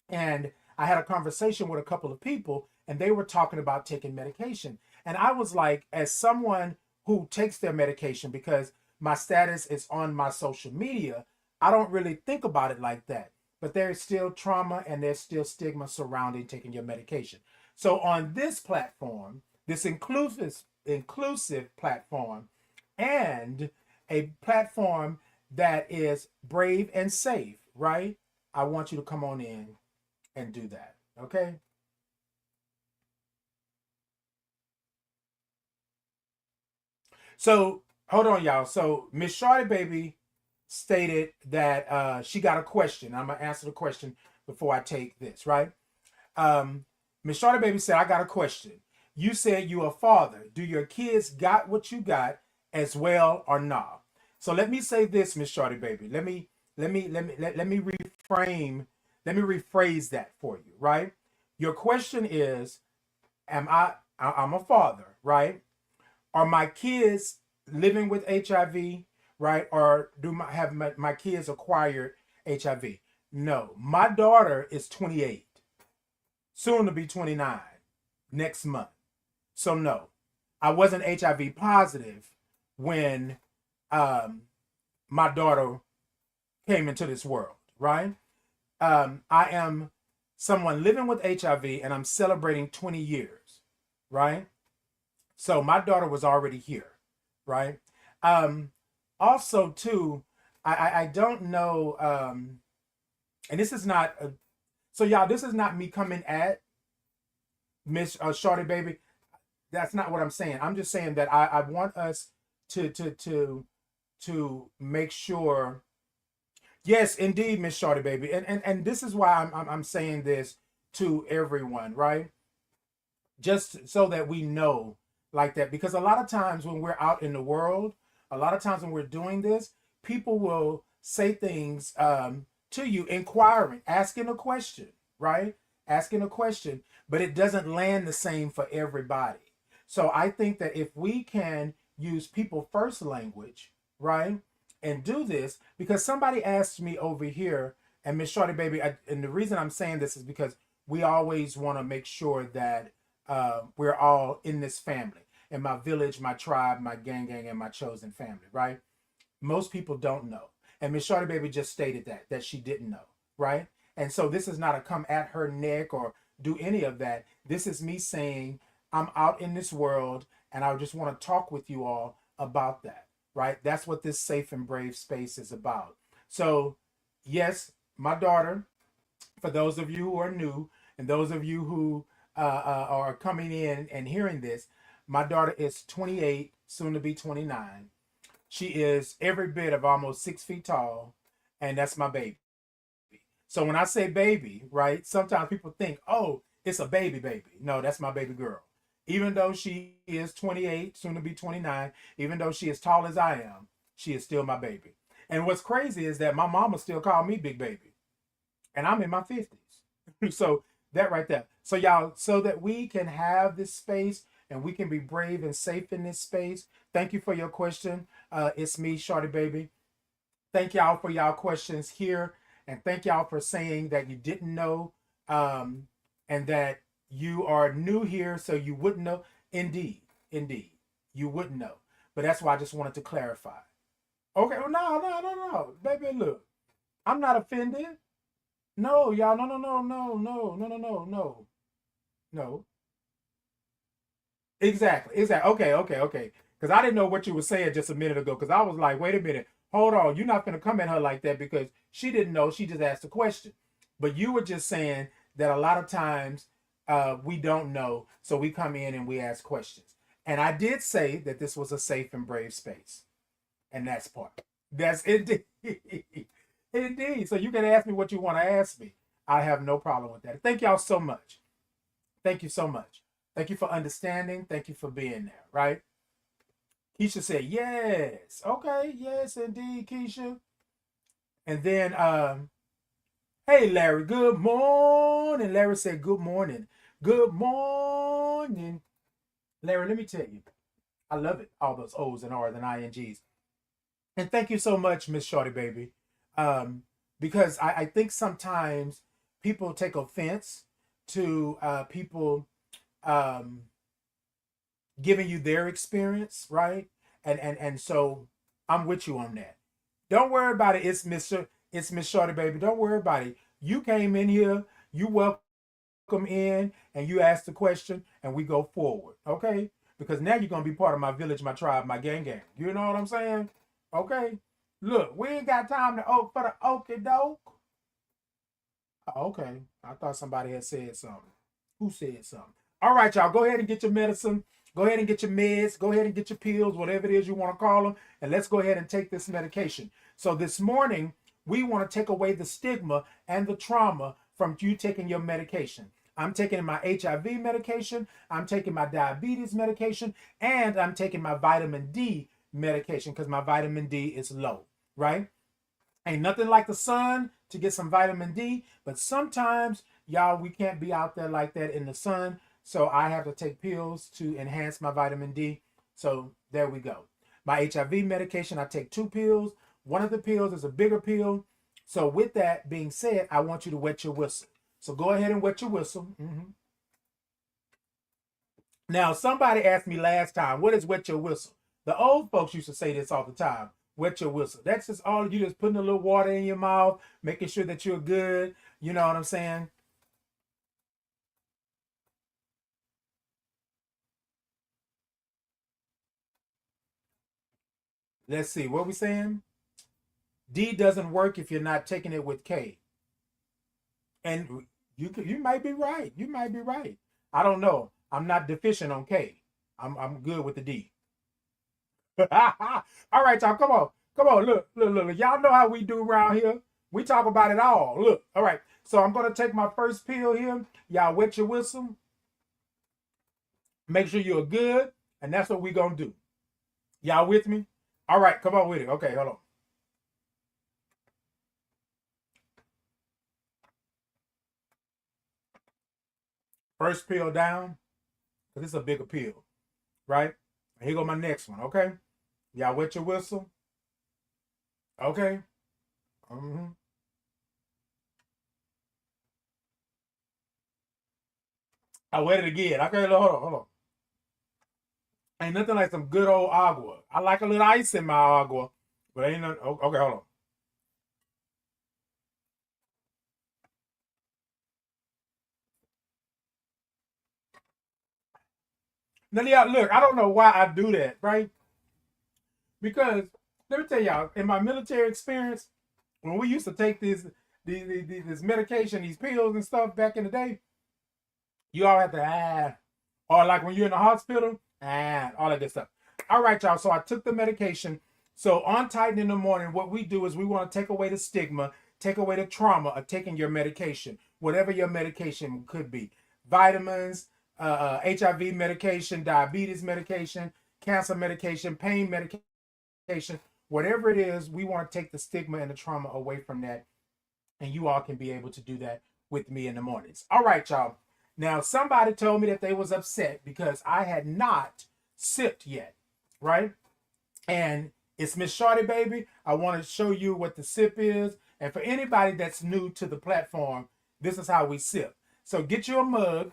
and I had a conversation with a couple of people and they were talking about taking medication. And I was like, as someone who takes their medication, because my status is on my social media, I don't really think about it like that. But there's still trauma and there's still stigma surrounding taking your medication. So on this platform, this inclusive platform, and a platform that is brave and safe, right? I want you to come on in and do that. Okay. So hold on, y'all. So Miss Shorty Baby stated that she got a question. I'm gonna answer the question before I take this, right? Um, Miss Shorty Baby said, I got a question. You said you a father. Do your kids got what you got as well or not? So let me say this, Miss Shorty Baby. Let me reframe, let me rephrase that for you, right? Your question is, I'm a father, right? Are my kids living with HIV, right? Or my kids acquired HIV? No. My daughter is 28, soon to be 29 next month. So no, I wasn't HIV positive when um, my daughter came into this world, right? I am someone living with HIV and I'm celebrating 20 years, right? So my daughter was already here, right? Um, Also, too, I don't know, and this is not so y'all. This is not me coming at Miss Shorty Baby. That's not what I'm saying. I'm just saying that I want us to make sure. Yes, indeed, Miss Shorty Baby, and this is why I'm saying this to everyone, right? Just so that we know like that, because a lot of times when we're out in the world, a lot of times when we're doing this, people will say things to you, inquiring, asking a question, right? Asking a question, but it doesn't land the same for everybody. So I think that if we can use people first language, right, and do this, because somebody asked me over here, and Miss Shorty Baby, and the reason I'm saying this is because we always want to make sure that we're all in this family, in my village, my tribe, my gang, and my chosen family, right? Most people don't know. And Miss Shorty Baby just stated that she didn't know, right? And so this is not a come at her neck or do any of that. This is me saying I'm out in this world and I just want to talk with you all about that, right? That's what this safe and brave space is about. So, yes, my daughter, for those of you who are new and those of you who are coming in and hearing this, my daughter is 28, soon to be 29. She is every bit of almost 6 feet tall, and that's my baby. So when I say baby, right, sometimes people think, oh, it's a baby baby. No, that's my baby girl. Even though she is 28, soon to be 29, even though she is tall as I am, she is still my baby. And what's crazy is that my mama still called me big baby, and I'm in my 50s. So that right there. So y'all, so that we can have this space and we can be brave and safe in this space. Thank you for your question. It's me, Shorty Baby. Thank y'all for y'all questions here, and thank y'all for saying that you didn't know, and that you are new here, so you wouldn't know. Indeed, indeed, you wouldn't know. But that's why I just wanted to clarify. Okay, well, no, baby. Look, I'm not offended. No, y'all, no. Exactly. Okay. Because I didn't know what you were saying just a minute ago. Because I was like, wait a minute, hold on, you're not going to come at her like that because she didn't know. She just asked a question. But you were just saying that a lot of times we don't know, so we come in and we ask questions. And I did say that this was a safe and brave space, and that's part. That's indeed, indeed. So you can ask me what you want to ask me. I have no problem with that. Thank y'all so much. Thank you so much. Thank you for understanding. Thank you for being there, right? Keisha said, yes. Okay, yes, indeed, Keisha. And then, hey, Larry, good morning. Larry said, good morning. Good morning. Larry, let me tell you, I love it. All those O's and R's and INGs. And thank you so much, Miss Shorty Baby. Um, because I think sometimes people take offense to people um, giving you their experience, right? And so I'm with you on that. Don't worry about it. It's Miss Shorty Baby. Don't worry about it. You came in here, you welcome in, and you ask the question, and we go forward. Okay? Because now you're gonna be part of my village, my tribe, my gang. You know what I'm saying? Okay. Look, we ain't got time to oak for the okie doke. Oh, okay. I thought somebody had said something. Who said something? All right, y'all. Go ahead and get your medicine. Go ahead and get your meds. Go ahead and get your pills, whatever it is you want to call them. And let's go ahead and take this medication. So this morning, we want to take away the stigma and the trauma from you taking your medication. I'm taking my HIV medication. I'm taking my diabetes medication. And I'm taking my vitamin D medication because my vitamin D is low, right? Ain't nothing like the sun to get some vitamin D, but sometimes, y'all, we can't be out there like that in the sun. So I have to take pills to enhance my vitamin D. So there we go. My HIV medication, I take 2 pills. One of the pills is a bigger pill. So with that being said, I want you to wet your whistle. So go ahead and wet your whistle. Now, somebody asked me last time, what is wet your whistle? The old folks used to say this all the time. Wet your whistle. That's just all you just putting a little water in your mouth, making sure that you're good. You know what I'm saying? Let's see. What are we saying? D doesn't work if you're not taking it with K. And you might be right. You might be right. I don't know. I'm not deficient on K. I'm good with the D. All right, y'all. Come on. Come on. Look. Y'all know how we do around here. We talk about it all. Look. All right. So I'm gonna take my first pill here. Y'all wet your whistle. Make sure you're good. And that's what we gonna do. Y'all with me? All right, come on with it. Okay, hold on. First pill down, because it's a bigger pill, right? Here go my next one, okay? Y'all wet your whistle? Okay. Mm-hmm. I wet it again. Okay, hold on. Ain't nothing like some good old agua. I like a little ice in my agua, but ain't no. Okay, hold on. Now, y'all, look, I don't know why I do that, right? Because let me tell y'all, in my military experience, when we used to take this medication, these pills and stuff back in the day, you all have to or like when you're in the hospital, all that good stuff. All right, y'all. So I took the medication. So on Titan in the morning, what we do is we want to take away the stigma, take away the trauma of taking your medication, whatever your medication could be, vitamins, HIV medication, diabetes medication, cancer medication, pain medication, whatever it is. We want to take the stigma and the trauma away from that, and you all can be able to do that with me in the mornings. All right, y'all. Now, somebody told me that they was upset because I had not sipped yet, right? And it's Miss Shorty, baby. I want to show you what the sip is. And for anybody that's new to the platform, this is how we sip. So get you a mug.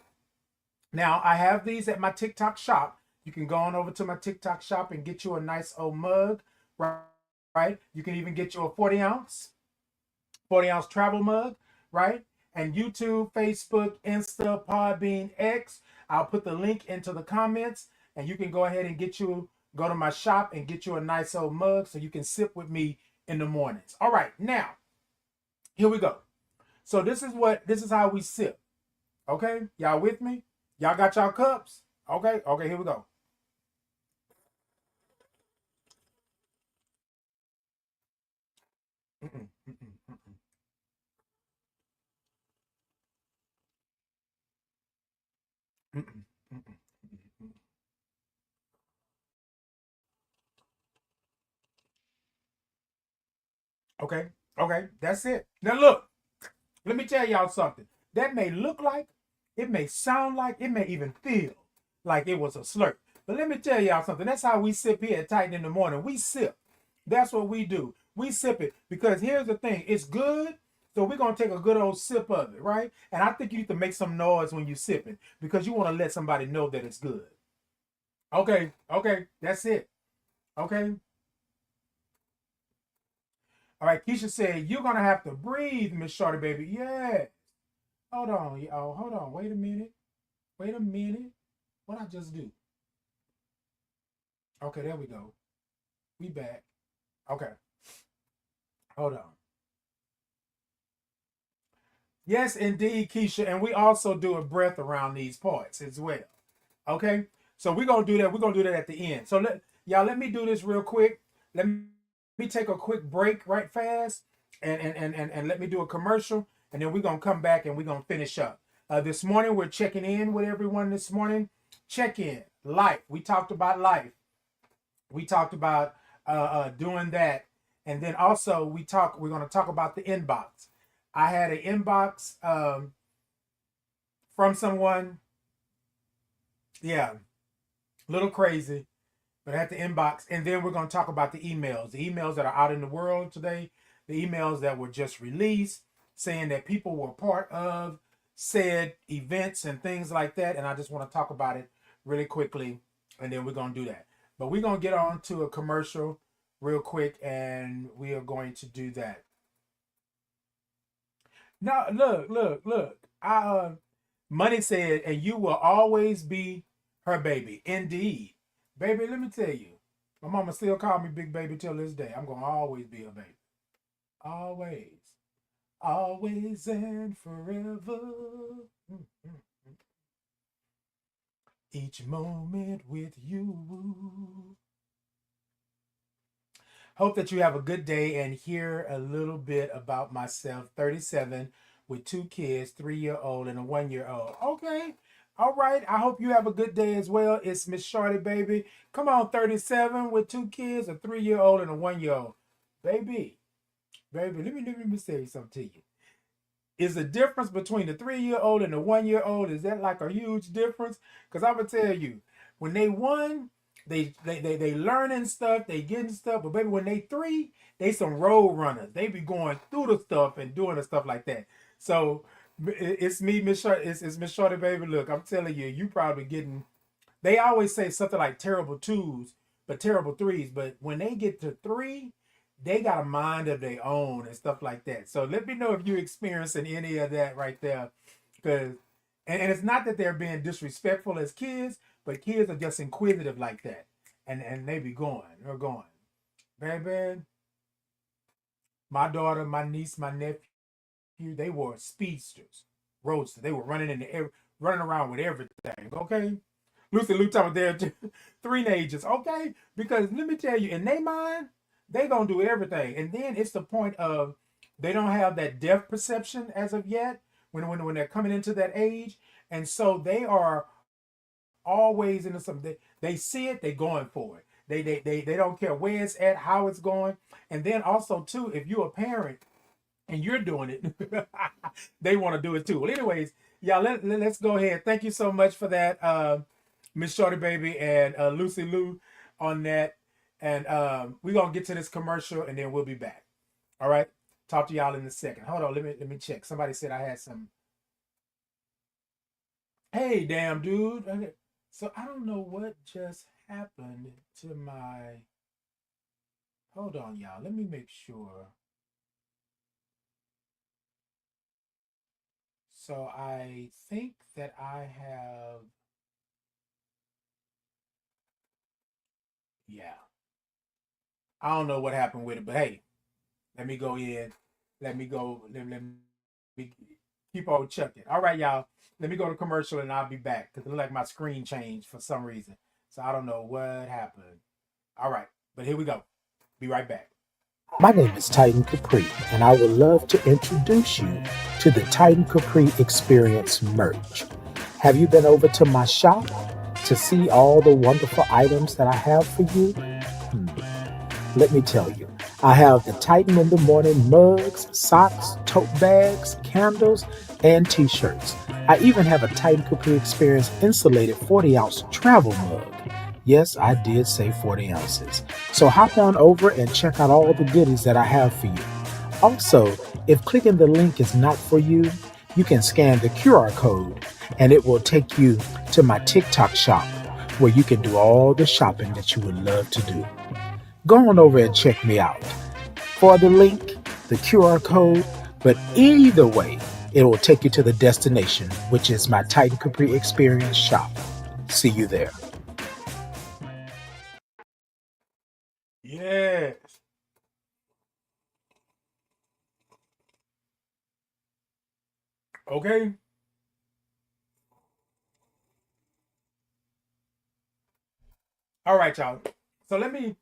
Now, I have these at my TikTok shop. You can go on over to my TikTok shop and get you a nice old mug, right? You can even get you a 40-ounce travel mug, right? And YouTube, Facebook, Insta, Podbean, X. I'll put the link into the comments, and you can go ahead and go to my shop and get you a nice old mug so you can sip with me in the mornings. All right, now, here we go. So this is how we sip. Okay, y'all with me? Y'all got y'all cups? Okay, here we go. Mm-mm, mm-mm, mm-mm. Mm-mm, mm-mm, mm-mm. Okay, that's it. Now look, let me tell y'all something. That may look like, it may sound like, it may even feel like it was a slurp. But let me tell y'all something. That's how we sip here at Titan in the morning. We sip. That's what we do. We sip it because here's the thing. It's good. So we're going to take a good old sip of it, right? And I think you need to make some noise when you sip it because you want to let somebody know that it's good. Okay, that's it. Okay. All right, Keisha said, you're going to have to breathe, Miss Shorty, baby. Yeah. Hold on. Oh, hold on. Wait a minute. Wait a minute. What I just do? Okay, there we go. We back. Okay. Hold on. Yes, indeed, Keisha. And we also do a breath around these parts as well. Okay. So we're gonna do that. We're gonna do that at the end. So let me do this real quick. Let me take a quick break right fast and let me do a commercial. And then we're gonna come back and we're gonna finish up. This morning we're checking in with everyone this morning. Check in. Life. We talked about life. We talked about doing that, and then also we're going to talk about the inbox. I had an inbox from someone, yeah, a little crazy, but I had the inbox, and then we're going to talk about the emails that are out in the world today, the emails that were just released saying that people were part of said events and things like that, and I just want to talk about it really quickly, and then we're going to do that. But we're going to get on to a commercial real quick, and we are going to do that. Now, look. Money said, and you will always be her baby. Indeed. Baby, let me tell you, my mama still call me big baby till this day. I'm going to always be her baby. Always. Always and forever. Each moment with you. Hope that you have a good day and hear a little bit about myself. 37 with 2 kids, 3-year-old and a 1-year-old. Okay. All right. I hope you have a good day as well. It's Miss Shorty, baby. Come on, 37 with 2 kids, a 3-year-old and a 1-year-old. Baby, let me say something to you. Is the difference between the 3-year-old and the 1-year-old, is that like a huge difference? Because I'm gonna tell you, when they won, they learning stuff, they getting stuff, but baby, when they 3, they some road runners. They be going through the stuff and doing the stuff like that. So it's me, Miss Shorty. It's Miss Shorty, baby. Look, I'm telling you, you probably getting. They always say something like terrible 2s, but terrible 3s. But when they get to 3, they got a mind of their own and stuff like that. So let me know if you're experiencing any of that right there. Because and it's not that they're being disrespectful as kids, but kids are just inquisitive like that, and they be they're going, baby. My daughter, my niece, my nephew, they were speedsters, roadsters. They were running in the air, running around with everything. Okay, Lucy Lou talking there, teenagers. Okay, because let me tell you, in their mind, they gonna do everything, and then it's the point of they don't have that depth perception as of yet when they're coming into that age, and so they are always into something. They see it, they going for it. They don't care where it's at, how it's going, and then also too, if you're a parent and you're doing it, they want to do it too. Well, anyways, y'all, let's go ahead. Thank you so much for that, Miss Shorty Baby and Lucy Lou on that. And we're gonna get to this commercial and then we'll be back. All right. Talk to y'all in a second. Hold on, let me check. Somebody said I had some. Hey, damn dude. Okay. So I don't know what just happened to my. Hold on, y'all. Let me make sure. So I think that I have. Yeah. I don't know what happened with it, but hey, let me go in. Let me go. Let me keep on chucking. All right, y'all. Let me go to commercial and I'll be back because it looked like my screen changed for some reason. So I don't know what happened. All right, but here we go. Be right back. My name is Titan Capri, and I would love to introduce you to the Titan Capri Experience merch. Have you been over to my shop to see all the wonderful items that I have for you? Hmm. Let me tell you, I have the Titan in the Morning mugs, socks, tote bags, candles, and t shirts. I even have a Titan Capri Experience insulated 40-ounce travel mug. Yes, I did say 40 ounces. So hop on over and check out all the goodies that I have for you. Also, if clicking the link is not for you, you can scan the QR code and it will take you to my TikTok shop where you can do all the shopping that you would love to do. Go on over and check me out for the link, the QR code, but either way, it will take you to the destination, which is my Titan Capri Experience shop. See you there. Yes. Okay. All right, y'all. So let me.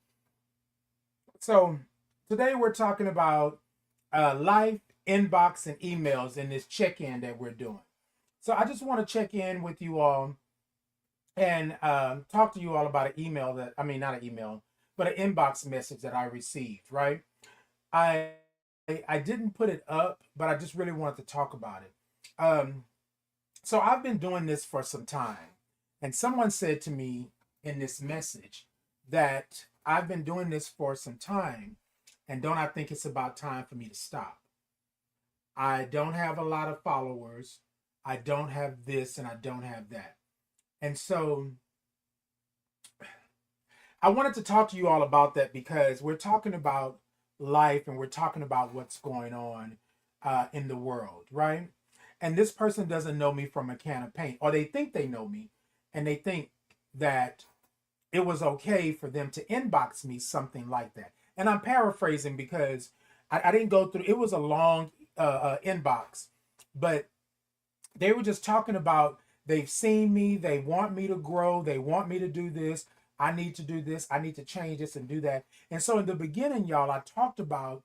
So today we're talking about life, inbox, and emails in this check-in that we're doing. So I just want to check in with you all and talk to you all about an email that I mean not an email, but an inbox message that I received. Right. I I didn't put it up, but I just really wanted to talk about it. Um, so I've been doing this for some time, and someone said to me in this message that I've been doing this for some time, and don't I think it's about time for me to stop? I don't have a lot of followers. I don't have this, and I don't have that. And so I wanted to talk to you all about that because we're talking about life and we're talking about what's going on in the world, right? And this person doesn't know me from a can of paint, or they think they know me, and they think that it was okay for them to inbox me something like that. And I'm paraphrasing because I didn't go through. It was a long inbox, but they were just talking about they've seen me, they want me to grow, they want me to do this. I need to do this, I need to change this and do that. And so in the beginning, y'all, I talked about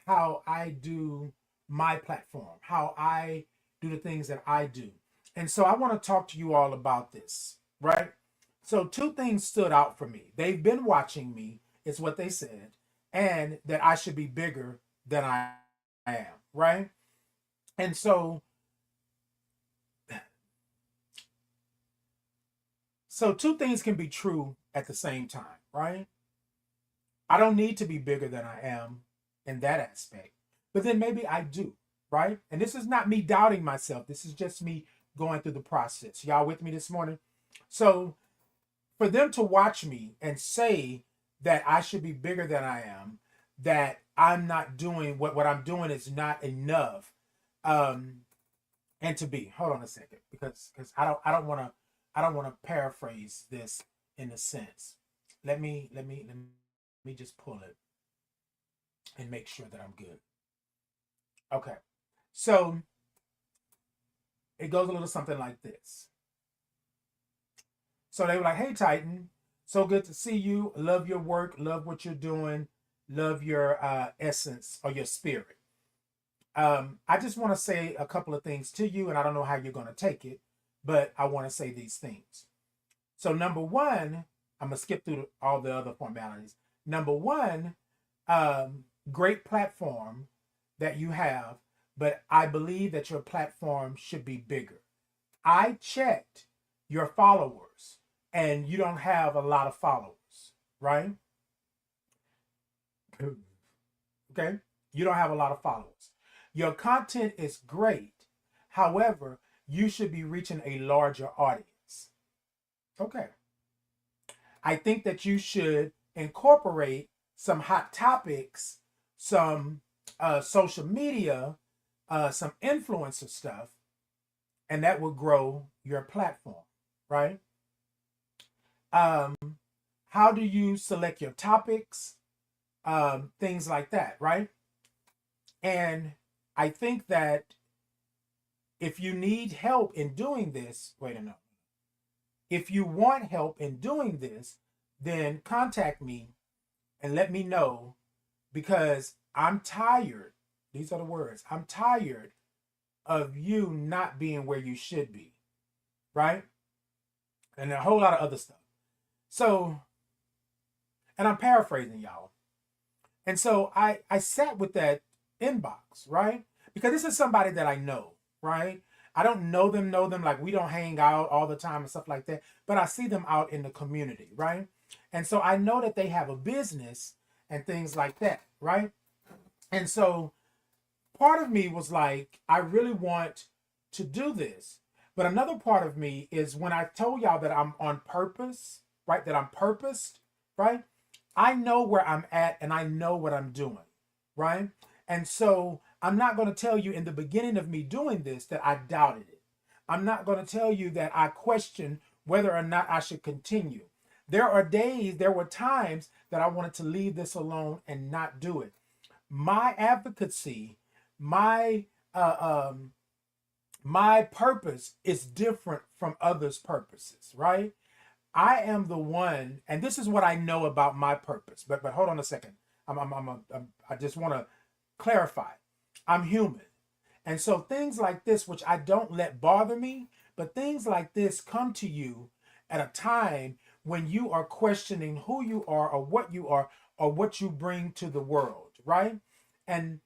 how I do my platform, how I do the things that I do. And so I want to talk to you all about this, right? So two things stood out for me. They've been watching me, is what they said, and that I should be bigger than I am, right? And so two things can be true at the same time, right? I don't need to be bigger than I am in that aspect. But then maybe I do, right? And this is not me doubting myself. This is just me going through the process. Y'all with me this morning? So for them to watch me and say that I should be bigger than I am, that I'm not doing what I'm doing is not enough. Um, and to be, hold on a second, because I don't want to I don't want to paraphrase this in a sense. Let me just pull it and make sure that I'm good. Okay. So it goes a little something like this. So they were like, "Hey Titan, so good to see you. Love your work, love what you're doing, love your essence or your spirit. I just want to say a couple of things to you, and I don't know how you're going to take it, but I want to say these things. So number one, I'm gonna skip through all the other formalities. Number one, great platform that you have, but I believe that your platform should be bigger. I checked your followers, and you don't have a lot of followers, right? Okay, you don't have a lot of followers. Your content is great. However, you should be reaching a larger audience. Okay. I think that you should incorporate some hot topics, some social media, some influencer stuff, and that will grow your platform, right? Um, how do you select your topics? Things like that, right? And I think that if you need help in doing this, wait a minute. If you want help in doing this, then contact me and let me know, because I'm tired. These are the words. I'm tired of you not being where you should be, right? And a whole lot of other stuff. So, and I'm paraphrasing y'all. And so I sat with that inbox, right? Because this is somebody that I know, right? I don't know them like we don't hang out all the time and stuff like that, but I see them out in the community, right? And so I know that they have a business and things like that, right? And so part of me was like, I really want to do this. But another part of me is when I told y'all that I'm on purpose, right? That I'm purposed, right? I know where I'm at and I know what I'm doing, right? And so I'm not going to tell you in the beginning of me doing this that I doubted it. I'm not going to tell you that I questioned whether or not I should continue. There were times that I wanted to leave this alone and not do it. My advocacy, my my purpose is different from others' purposes, right? I am the one, and this is what I know about my purpose. But hold on a second. I just want to clarify. I'm human, and so things like this, which I don't let bother me, but things like this come to you at a time when you are questioning who you are or what you bring to the world, right? And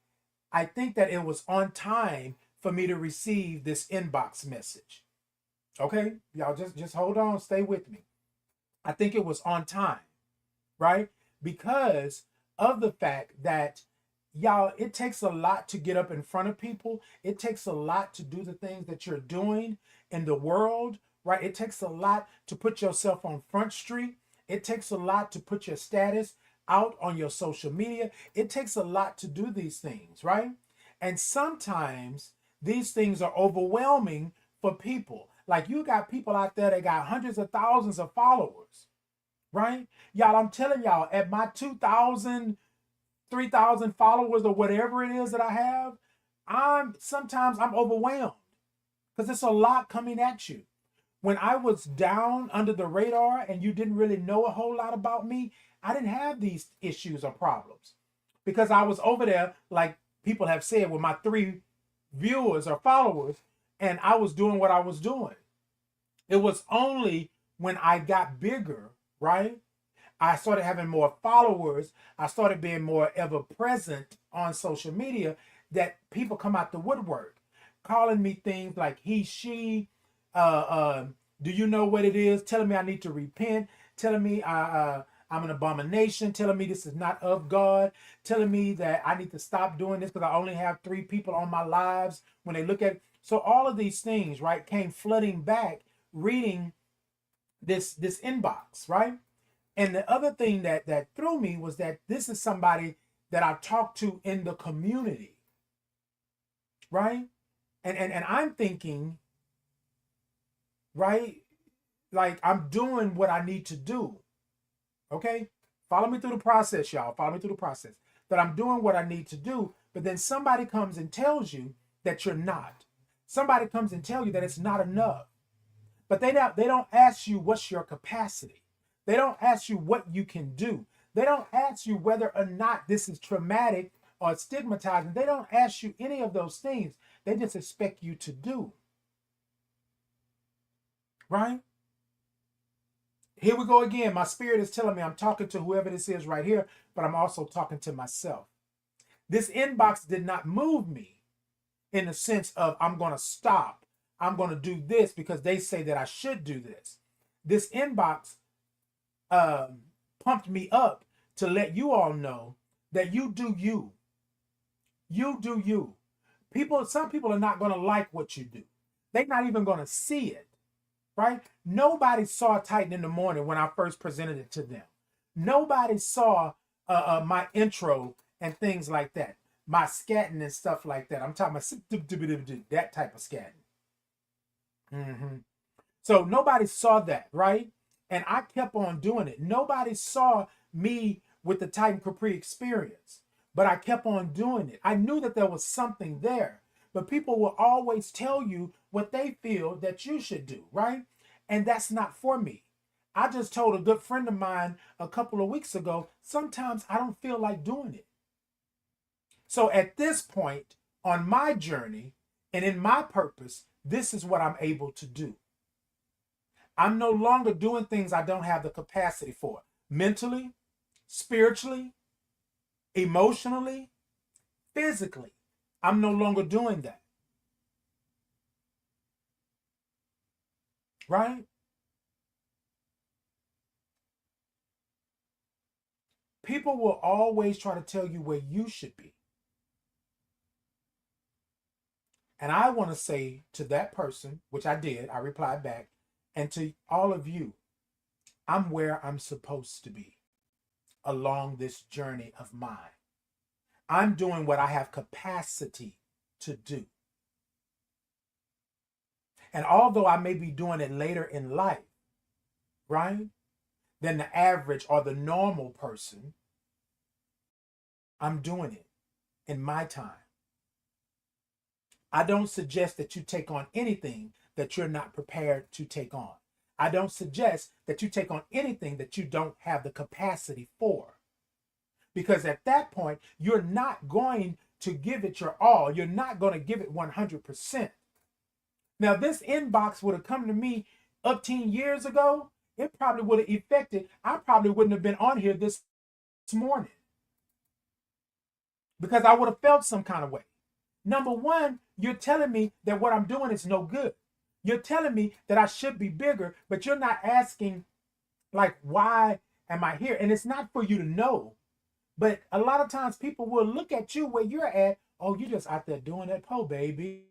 I think that it was on time for me to receive this inbox message. Okay, y'all just hold on, stay with me. I think it was on time, right? Because of the fact that y'all, it takes a lot to get up in front of people. It takes a lot to do the things that you're doing in the world, right? It takes a lot to put yourself on Front Street. It takes a lot to put your status out on your social media. It takes a lot to do these things, right? And sometimes these things are overwhelming for people. Like you got people out there that got hundreds of thousands of followers, right? Y'all, I'm telling y'all, at my 2,000, 3,000 followers or whatever it is that I have, sometimes I'm overwhelmed because it's a lot coming at you. When I was down under the radar and you didn't really know a whole lot about me, I didn't have these issues or problems because I was over there, like people have said, with my 3 viewers or followers, and I was doing what I was doing. It was only when I got bigger, right? I started having more followers. I started being more ever present on social media that people come out the woodwork, calling me things like he, she, do you know what it is? Telling me I need to repent, telling me I'm an abomination, telling me this is not of God, telling me that I need to stop doing this because I only have 3 people on my lives when they look at it. So all of these things, right, came flooding back reading this inbox, right? And the other thing that threw me was that this is somebody that I talked to in the community, right? And I'm thinking, right, like I'm doing what I need to do. Okay? Follow me through the process, y'all. Follow me through the process. That I'm doing what I need to do, but then somebody comes and tells you that you're not. Somebody comes and tell you that it's not enough. But they don't ask you what's your capacity. They don't ask you what you can do. They don't ask you whether or not this is traumatic or stigmatizing. They don't ask you any of those things. They just expect you to do. Right? Here we go again. My spirit is telling me I'm talking to whoever this is right here, but I'm also talking to myself. This inbox did not move me in the sense of I'm going to stop. I'm going to do this because they say that I should do this. This inbox pumped me up to let you all know that you do you. You do you. Some people are not going to like what you do. They're not even going to see it. Right? Nobody saw Titan in the Morning when I first presented it to them. Nobody saw my intro and things like that. My scatting and stuff like that. I'm talking about that type of scatting. So nobody saw that, right? And I kept on doing it. Nobody saw me with the Titan Capri experience, but I kept on doing it. I knew that there was something there. But people will always tell you what they feel that you should do, right? And that's not for me. I just told a good friend of mine a couple of weeks ago, sometimes I don't feel like doing it. So at this point on my journey and in my purpose, this is what I'm able to do. I'm no longer doing things I don't have the capacity for. Mentally, spiritually, emotionally, physically. I'm no longer doing that. Right? People will always try to tell you where you should be. And I want to say to that person, which I did, I replied back, and to all of you, I'm where I'm supposed to be along this journey of mine. I'm doing what I have capacity to do. And although I may be doing it later in life, right, than the average or the normal person, I'm doing it in my time. I don't suggest that you take on anything that you're not prepared to take on. I don't suggest that you take on anything that you don't have the capacity for. Because at that point, you're not going to give it your all. You're not going to give it 100%. Now, this inbox would have come to me up 10 years ago. It probably would have affected. I probably wouldn't have been on here this morning because I would have felt some kind of way. Number one, you're telling me that what I'm doing is no good. You're telling me that I should be bigger, but you're not asking, like, why am I here? And it's not for you to know. But a lot of times people will look at you where you're at. Oh, you're just out there doing that po baby.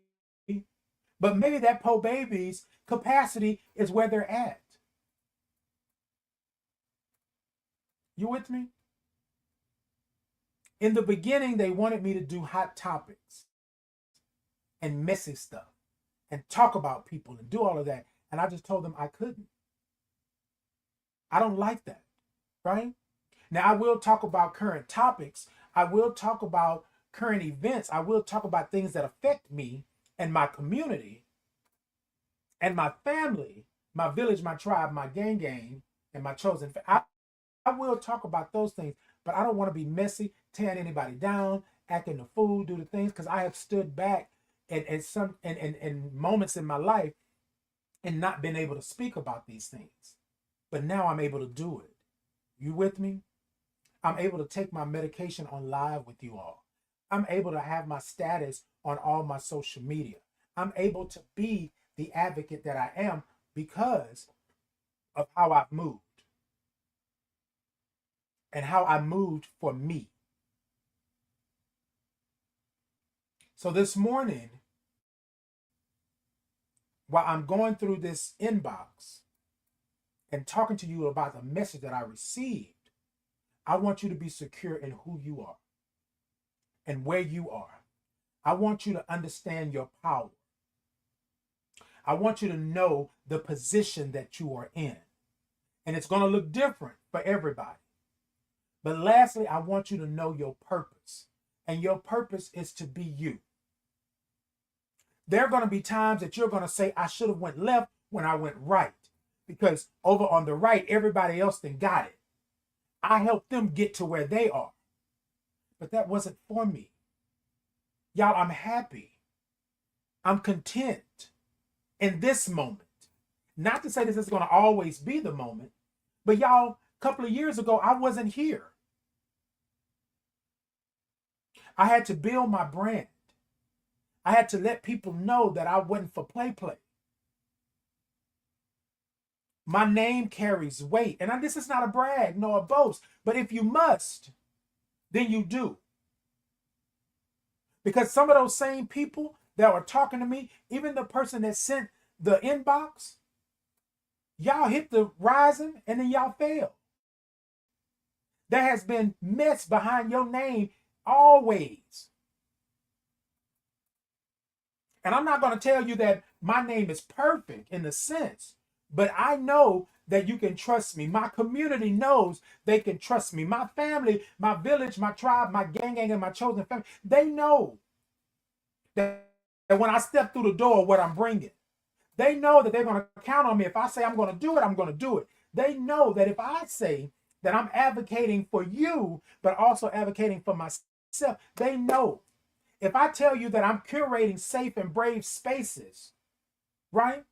But maybe that po baby's capacity is where they're at. You with me? In the beginning, they wanted me to do hot topics and messy stuff and talk about people and do all of that. And I just told them I couldn't. I don't like that, right? Now, I will talk about current topics. I will talk about current events. I will talk about things that affect me and my community and my family, my village, my tribe, my gang, and my chosen family. I will talk about those things, but I don't want to be messy, tearing anybody down, acting the fool, do the things, because I have stood back at some in moments in my life and not been able to speak about these things. But now I'm able to do it. You with me? I'm able to take my medication on live with you all. I'm able to have my status on all my social media. I'm able to be the advocate that I am because of how I've moved and how I moved for me. So this morning, while I'm going through this inbox and talking to you about the message that I received, I want you to be secure in who you are and where you are. I want you to understand your power. I want you to know the position that you are in. And it's going to look different for everybody. But lastly, I want you to know your purpose. And your purpose is to be you. There are going to be times that you're going to say, I should have went left when I went right. Because over on the right, everybody else then got it. I helped them get to where they are. But that wasn't for me. Y'all, I'm happy. I'm content in this moment. Not to say this is going to always be the moment, but y'all, a couple of years ago, I wasn't here. I had to build my brand. I had to let people know that I wasn't for play. My name carries weight. And this is not a brag nor a boast, but if you must, then you do. Because some of those same people that were talking to me, even the person that sent the inbox, y'all hit the rising and then y'all fail. There has been mess behind your name always. And I'm not going to tell you that my name is perfect in a sense, but I know that you can trust me. My community knows they can trust me. My family, my village, my tribe, my gang, and my chosen family, they know that when I step through the door, what I'm bringing. They know that they're going to count on me. If I say I'm going to do it, I'm going to do it. They know that if I say that I'm advocating for you, but also advocating for myself, they know. If I tell you that I'm curating safe and brave spaces, right?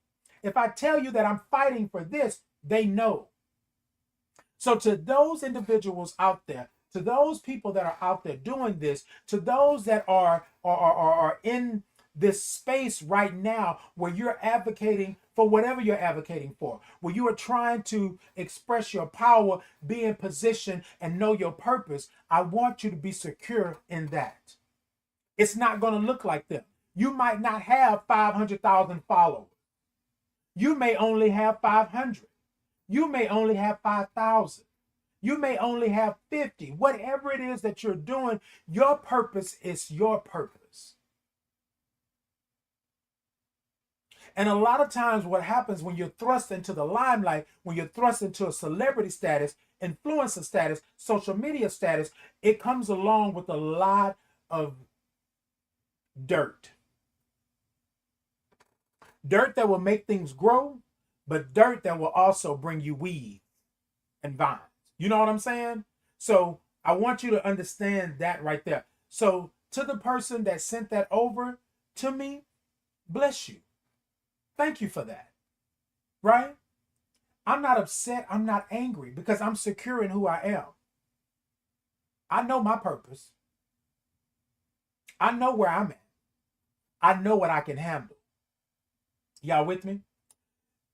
If I tell you that I'm fighting for this, they know. So to those individuals out there, to those people that are out there doing this, to those that are in this space right now where you're advocating for whatever you're advocating for, where you are trying to express your power, be in position, and know your purpose, I want you to be secure in that. It's not going to look like them. You might not have 500,000 followers. You may only have 500. You may only have 5,000. You may only have 50. Whatever it is that you're doing, your purpose is your purpose. And a lot of times what happens when you're thrust into the limelight, when you're thrust into a celebrity status, influencer status, social media status, it comes along with a lot of dirt. Dirt that will make things grow, but dirt that will also bring you weeds and vines. You know what I'm saying? So I want you to understand that right there. So to the person that sent that over to me, bless you. Thank you for that. Right? I'm not upset. I'm not angry because I'm secure in who I am. I know my purpose. I know where I'm at. I know what I can handle. Y'all with me?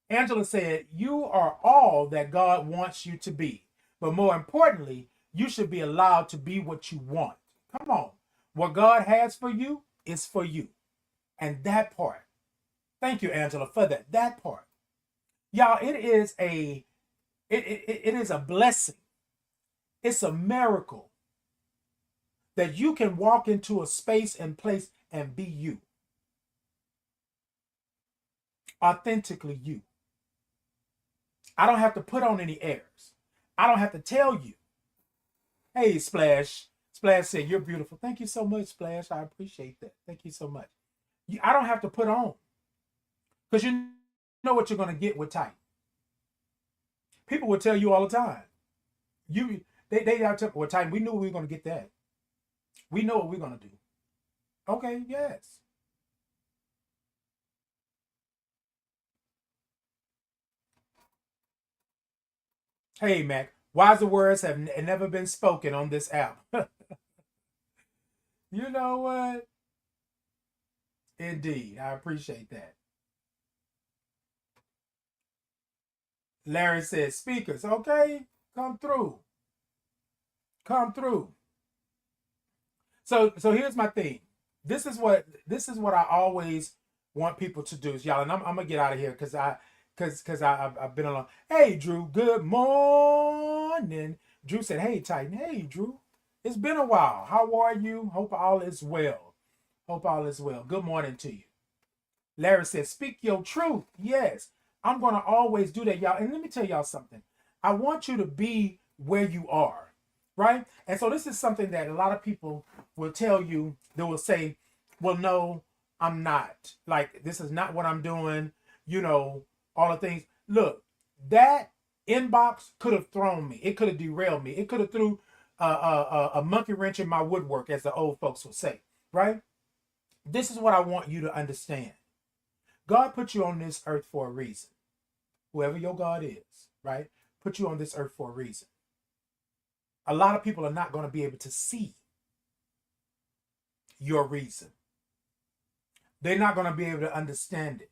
Angela said, you are all that God wants you to be. But more importantly, you should be allowed to be what you want. Come on. What God has for you is for you. And that part. Thank you, Angela, for that. That part. Y'all, it is a blessing. It's a miracle that you can walk into a space and place and be you. Authentically you. I don't have to put on any airs. I don't have to tell you. Hey, Splash. Splash said, you're beautiful. Thank you so much, Splash. I appreciate that. Thank you so much. I don't have to put on. Because you know what you're going to get with Titan. People will tell you all the time. They have to, well, Titan, we knew we were going to get that. We know what we're going to do. Okay, yes. Hey, Mac, wiser words have never been spoken on this app. You know what? Indeed, I appreciate that. Larry says, speakers, okay, come through. Come through. So here's my thing. This is what I always want people to do, y'all. And I'm gonna get out of here because I've been along. Hey, Drew, good morning. Drew said, hey, Titan. Hey, Drew. It's been a while. How are you? Hope all is well. Hope all is well. Good morning to you. Larry said, speak your truth. Yes, I'm going to always do that, y'all. And let me tell y'all something. I want you to be where you are, right? And so this is something that a lot of people will tell you. They will say, well, no, I'm not. Like, this is not what I'm doing. You know, all the things. Look, that inbox could have thrown me. It could have derailed me. It could have threw a monkey wrench in my woodwork, as the old folks would say, right? This is what I want you to understand. God put you on this earth for a reason. Whoever your God is, right? Put you on this earth for a reason. A lot of people are not going to be able to see your reason. They're not going to be able to understand it.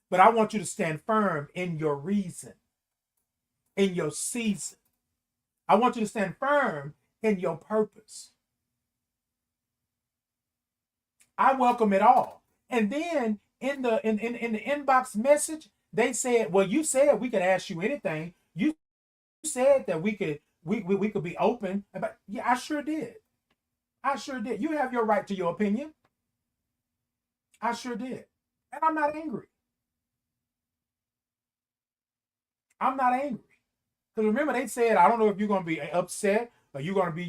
But I want you to stand firm in your reason, in your season. I want you to stand firm in your purpose. I welcome it all. And then in the inbox message, they said, well, you said we could ask you anything. You said that we could be open. But yeah, I sure did. I sure did. You have your right to your opinion. I sure did. And I'm not angry. I'm not angry. Because remember, they said, I don't know if you're going to be upset or you're going to be,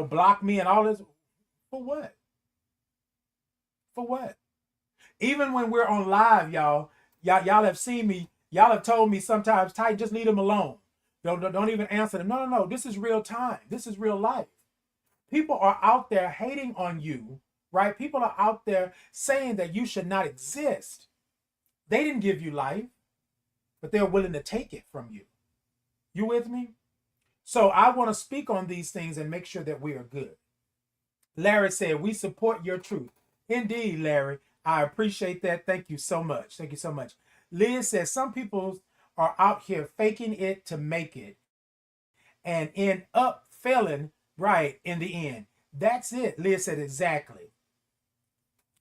block me and all this. For what? For what? Even when we're on live, y'all have seen me. Y'all have told me sometimes, Ty, just leave them alone. Don't even answer them. No. This is real time. This is real life. People are out there hating on you, right? People are out there saying that you should not exist. They didn't give you life, but they're willing to take it from you. You with me? So I want to speak on these things and make sure that we are good. Larry said, we support your truth. Indeed, Larry. I appreciate that. Thank you so much. Thank you so much. Liz says, some people are out here faking it to make it and end up failing right in the end. That's it. Liz said, exactly.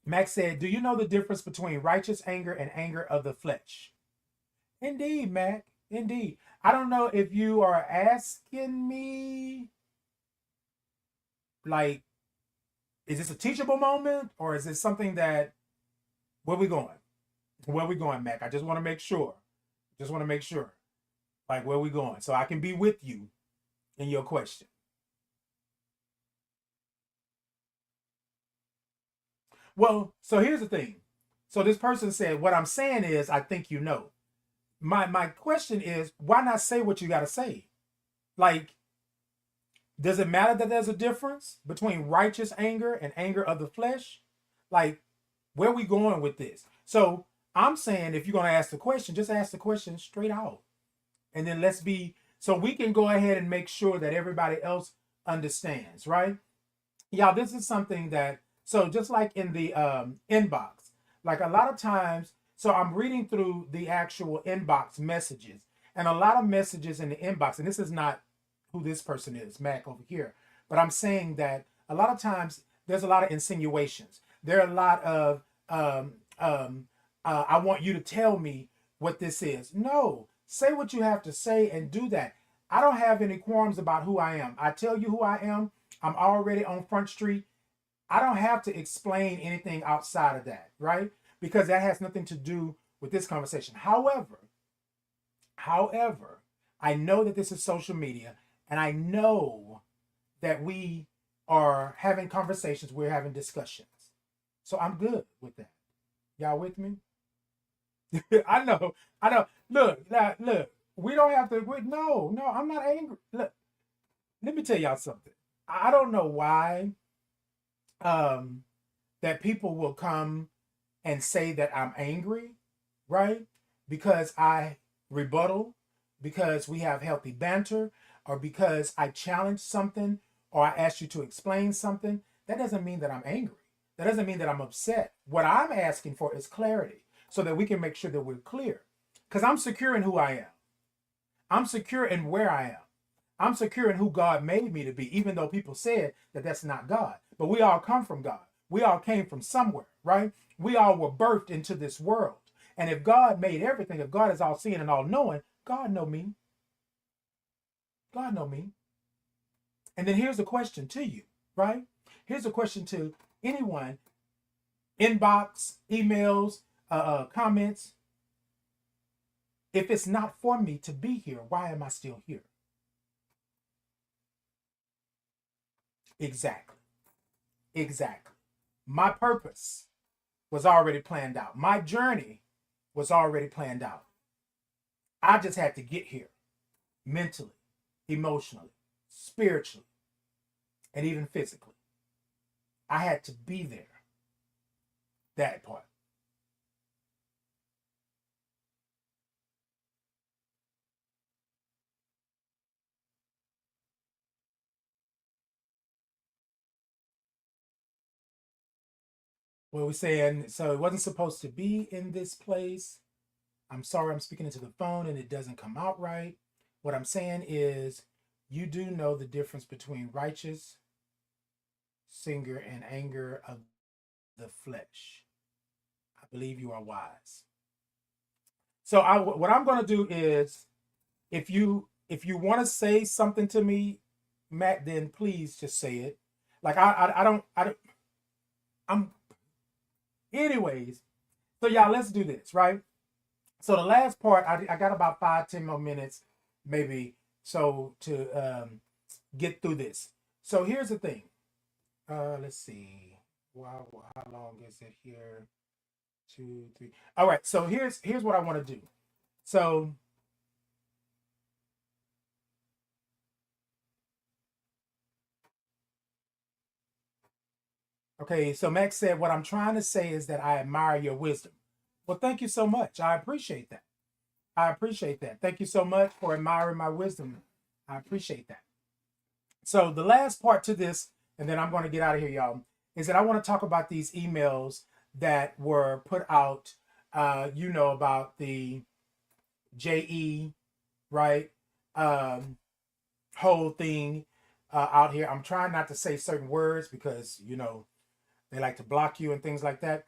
Max said, do you know the difference between righteous anger and anger of the flesh? Indeed, Mac. Indeed. I don't know if you are asking me, like, is this a teachable moment or is this something that, where we going? Where we going, Mac? I just want to make sure. Like, where we going? So I can be with you in your question. Well, so here's the thing. So this person said, what I'm saying is, I think you know. My question is, why not say what you got to say? Like, does it matter that there's a difference between righteous anger and anger of the flesh? Like, where are we going with this? So I'm saying, if you're going to ask the question, just ask the question straight out. And then so we can go ahead and make sure that everybody else understands, right? Yeah, this is something that, so just like in the inbox, like a lot of times, so I'm reading through the actual inbox messages and a lot of messages in the inbox, and this is not who this person is, Mac over here, but I'm saying that a lot of times there's a lot of insinuations. There are a lot of, I want you to tell me what this is. No, say what you have to say and do that. I don't have any qualms about who I am. I tell you who I am. I'm already on Front Street. I don't have to explain anything outside of that, right? Because that has nothing to do with this conversation. However, I know that this is social media, and I know that we are having conversations, we're having discussions. So I'm good with that. Y'all with me? I know. Look, we don't have to, no, I'm not angry. Look, let me tell y'all something. I don't know why that people will come and say that I'm angry, right? Because I rebuttal, because we have healthy banter, or because I challenge something, or I ask you to explain something. That doesn't mean that I'm angry. That doesn't mean that I'm upset. What I'm asking for is clarity so that we can make sure that we're clear. Because I'm secure in who I am. I'm secure in where I am. I'm secure in who God made me to be, even though people said that that's not God. But we all come from God. We all came from somewhere, right? We all were birthed into this world. And if God made everything, if God is all seeing and all knowing, God know me. God know me. And then here's a question to you, right? Here's a question to anyone inbox, emails, comments. If it's not for me to be here, why am I still here? Exactly. Exactly. My purpose was already planned out. My journey was already planned out. I just had to get here mentally, emotionally, spiritually, and even physically. I had to be there. That part. What we're saying, so it wasn't supposed to be in this place. I'm sorry, I'm speaking into the phone and it doesn't come out right. What I'm saying is, you do know the difference between righteous singer and anger of the flesh. I believe you are wise. So what I'm going to do is, if you want to say something to me, Matt, then please just say it. Like I don't I'm anyways. So y'all, let's do this, right? So the last part, I got about 5-10 more minutes, maybe, so to get through this. So here's the thing. Let's see. Wow, how long is it here? 2, 3. All right. So here's what I want to do. So okay. So Max said, what I'm trying to say is that I admire your wisdom. Well, thank you so much. I appreciate that. I appreciate that. Thank you so much for admiring my wisdom. I appreciate that. So the last part to this, and then I'm going to get out of here, y'all, is that I want to talk about these emails that were put out. About the JE, right? Whole thing out here. I'm trying not to say certain words because they like to block you and things like that.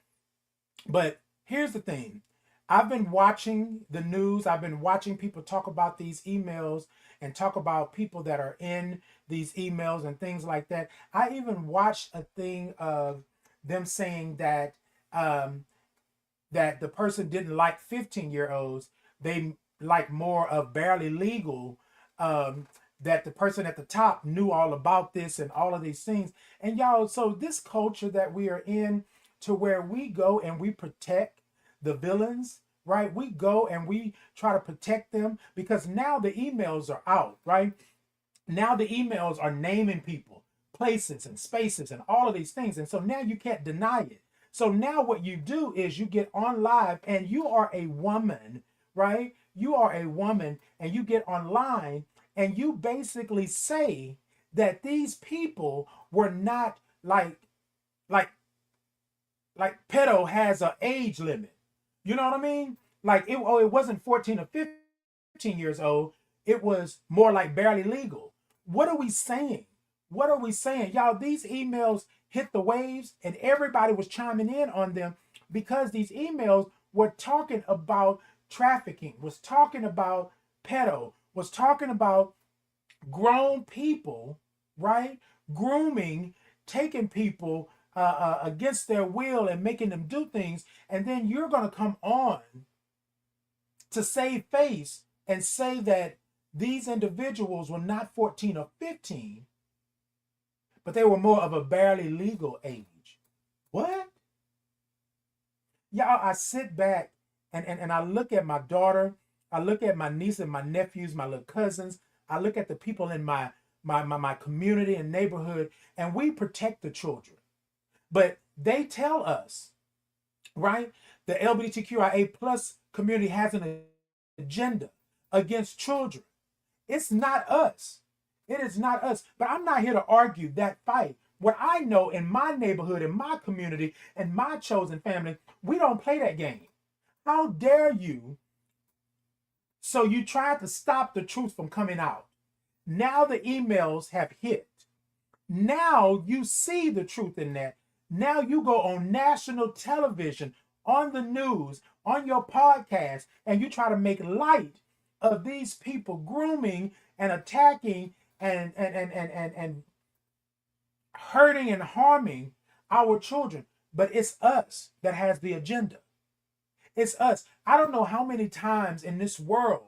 But here's the thing. I've been watching the news. I've been watching people talk about these emails and talk about people that are in these emails and things like that. I even watched a thing of them saying that that the person didn't like 15-year-olds. They like more of barely legal. That the person at the top knew all about this and all of these things. And y'all, so this culture that we are in, to where we go and we protect the villains, right? We go and we try to protect them because now the emails are out, right? Now the emails are naming people, places, and spaces, and all of these things. And so now you can't deny it. So now what you do is you get on live and you are a woman, right? You are a woman and you get online and you basically say that these people were not like pedo has an age limit. You know what I mean? Like it wasn't 14 or 15 years old. It was more like barely legal. What are we saying? What are we saying? Y'all, these emails hit the waves and everybody was chiming in on them because these emails were talking about trafficking, was talking about pedo, was talking about grown people, right? Grooming, taking people against their will and making them do things. And then you're going to come on to save face and say that these individuals were not 14 or 15, but they were more of a barely legal age. What? Y'all, I sit back and I look at my daughter, I look at my niece and my nephews, my little cousins, I look at the people in my community and neighborhood, and we protect the children. But they tell us, right? The LGBTQIA plus community has an agenda against children. It's not us. It is not us. But I'm not here to argue that fight. What I know in my neighborhood, in my community, in my chosen family, we don't play that game. How dare you? So you tried to stop the truth from coming out. Now the emails have hit. Now you see the truth in that. Now you go on national television, on the news, on your podcast, and you try to make light of these people grooming and attacking and hurting and harming our children. but it's us that has the agenda. It's us. I don't know how many times in this world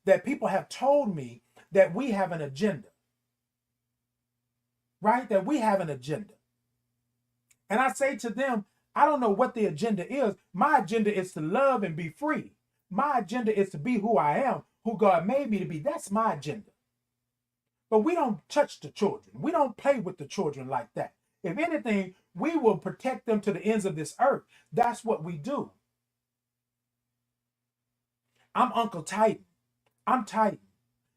that people have told me that we have an agenda, right? That we have an agenda. And I say to them, I don't know what the agenda is. My agenda is to love and be free. My agenda is to be who I am, who God made me to be. That's my agenda. But we don't touch the children. We don't play with the children like that. If anything, we will protect them to the ends of this earth. That's what we do. I'm Uncle Titan. I'm Titan.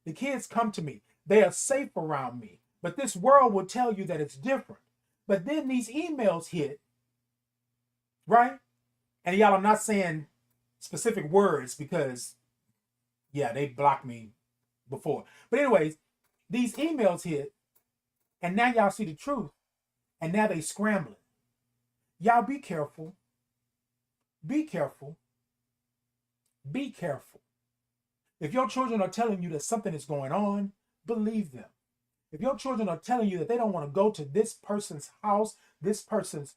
The kids come to me. They are safe around me. But this world will tell you that it's different. But then these emails hit, right? And y'all, I'm not saying specific words because, yeah, they blocked me before. But anyways, these emails hit, and now y'all see the truth, and now they scrambling. Y'all be careful. Be careful. Be careful. If your children are telling you that something is going on, believe them. If your children are telling you that they don't want to go to this person's house, this person's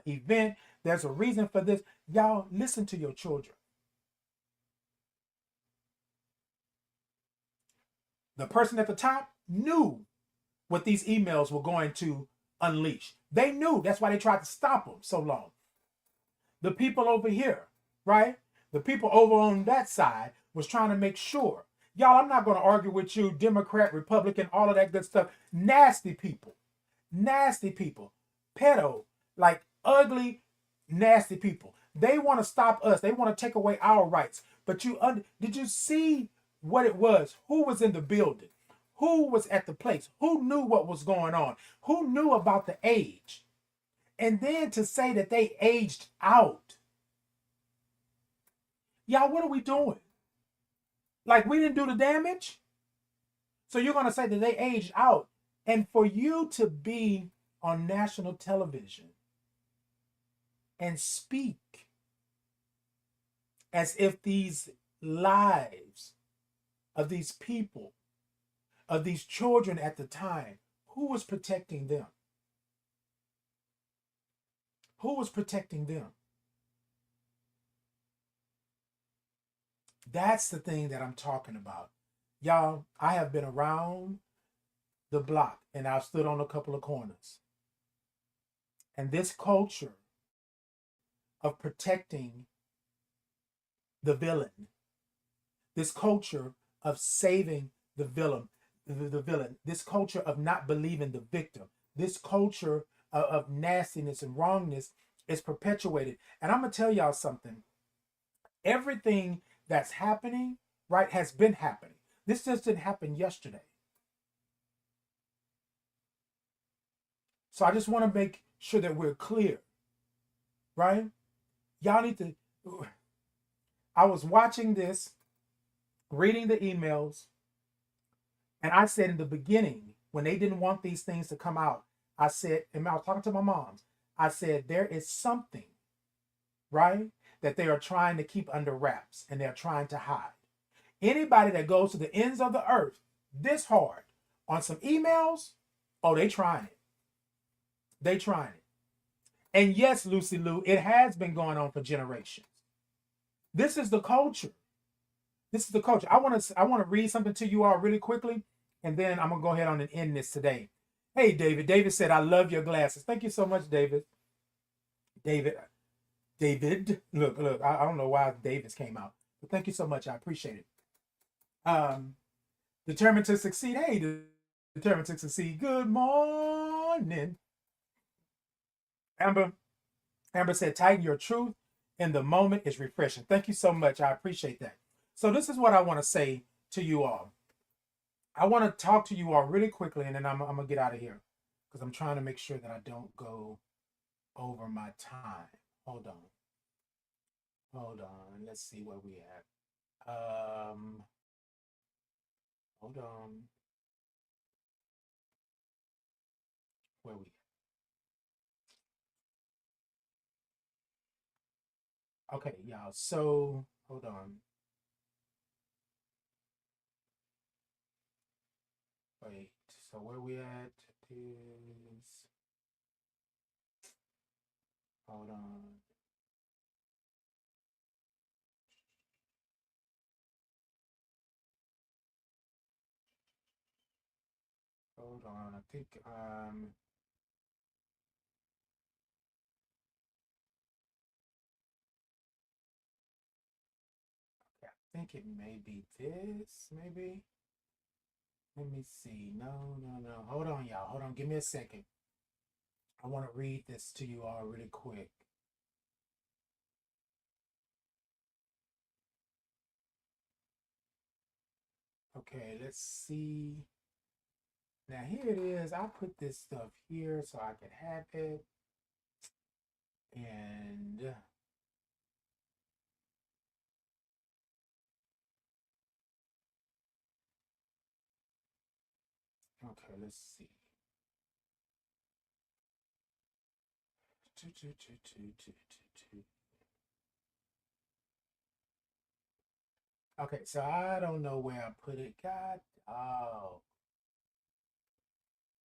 event, there's a reason for this, y'all listen to your children. The person at the top knew what these emails were going to unleash. They knew. That's why they tried to stop them so long. The people over here, right? The people over on that side was trying to make sure. Y'all, I'm not going to argue with you, Democrat, Republican, all of that good stuff. Nasty people. Nasty people. Pedo, like ugly, nasty people. They want to stop us. They want to take away our rights. But did you see what it was? Who was in the building? Who was at the place? Who knew what was going on? Who knew about the age? And then to say that they aged out. Y'all, what are we doing? Like we didn't do the damage? So you're going to say that they aged out. And for you to be on national television and speak as if these lives of these people, of these children at the time, who was protecting them? Who was protecting them? That's the thing that I'm talking about. Y'all, I have been around the block and I've stood on a couple of corners. And this culture of protecting the villain, this culture of saving the villain, this culture of not believing the victim, this culture of nastiness and wrongness is perpetuated. And I'm going to tell y'all something. Everything that's happening, right, has been happening. This just didn't happen yesterday. So I just want to make sure that we're clear, right? Y'all need to. I was watching this, reading the emails, and I said in the beginning, when they didn't want these things to come out, I said, and I was talking to my moms, I said, there is something, right, that they are trying to keep under wraps and they're trying to hide. Anybody that goes to the ends of the earth this hard on some emails, oh, they trying it. They trying it. And yes, Lucy Lou, it has been going on for generations. This is the culture. This is the culture. I want to read something to you all really quickly, and then I'm going to go ahead on and end this today. Hey, David. David said, I love your glasses. Thank you so much, David. David, look, I don't know why David's came out, but thank you so much. I appreciate it. Determined to succeed. Hey, determined to succeed. Good morning. Amber said, Titan, your truth in the moment is refreshing. Thank you so much. I appreciate that. So this is what I want to say to you all. I want to talk to you all really quickly, and then I'm going to get out of here because I'm trying to make sure that I don't go over my time. Hold on. Let's see where we at. Hold on. Where we at? Okay, y'all. So hold on. Wait. So where we at is Hold on. Hold on. I think I think it may be this, maybe. Let me see. No, no, no. Hold on, y'all. Hold on. Give me a second. I want to read this to you all really quick. Okay, let's see. Now here it is. I put this stuff here so I can have it. And okay, let's see. Okay, so I don't know where I put it. God, oh,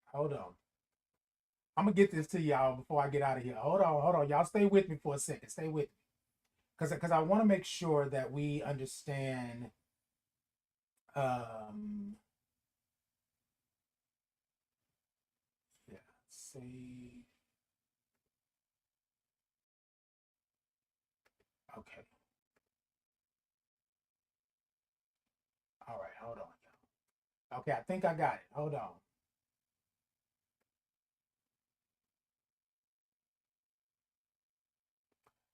hold on. I'm gonna get this to y'all before I get out of here. Hold on. Y'all stay with me for a second. Stay with me, because I want to make sure that we understand. Um, yeah. See. Okay. All right. Hold on, y'all. Okay, I think I got it. Hold on.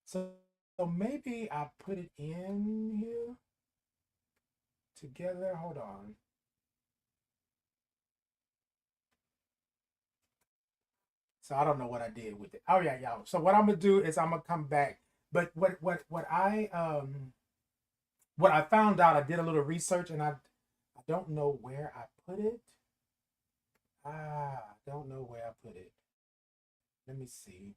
So, so maybe I put it in here together. Hold on. So I don't know what I did with it. Oh yeah, y'all. So what I'm gonna do is I'm gonna come back. But what I found out, I did a little research and I don't know where I put it. I don't know where I put it. Let me see.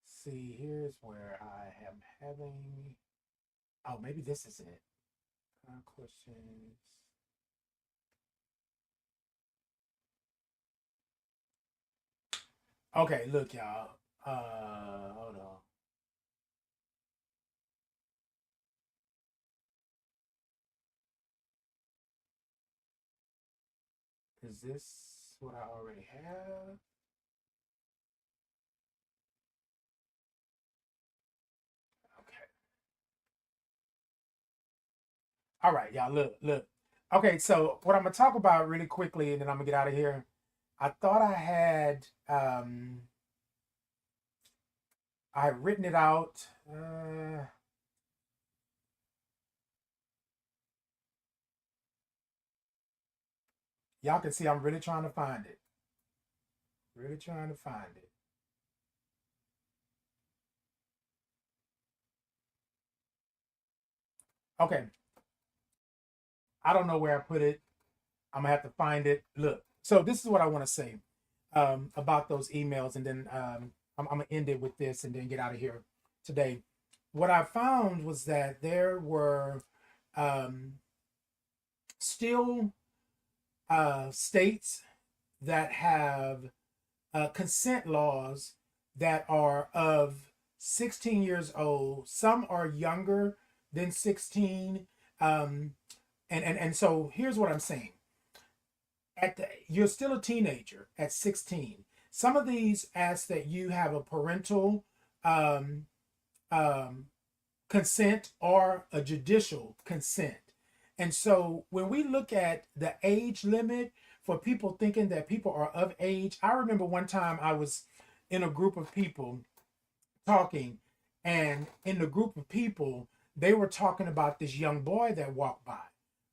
See, here's where I am having. Oh, maybe this is it. Questions. Okay, look, y'all. Hold on. Is this what I already have? Okay. All right, y'all. Look. Okay, so what I'm gonna talk about really quickly, and then I'm gonna get out of here. I thought I had written it out. Y'all can see I'm really trying to find it. Really trying to find it. Okay. I don't know where I put it. I'm gonna have to find it. Look. So this is what I want to say about those emails, and then I'm gonna end it with this, and then get out of here today. What I found was that there were um, still states that have consent laws that are of 16 years old. Some are younger than 16. Um, and so here's what I'm saying. You're still a teenager at 16. Some of these ask that you have a parental um, um, consent or a judicial consent. And so when we look at the age limit for people thinking that people are of age, I remember one time I was in a group of people talking, and in the group of people, they were talking about this young boy that walked by,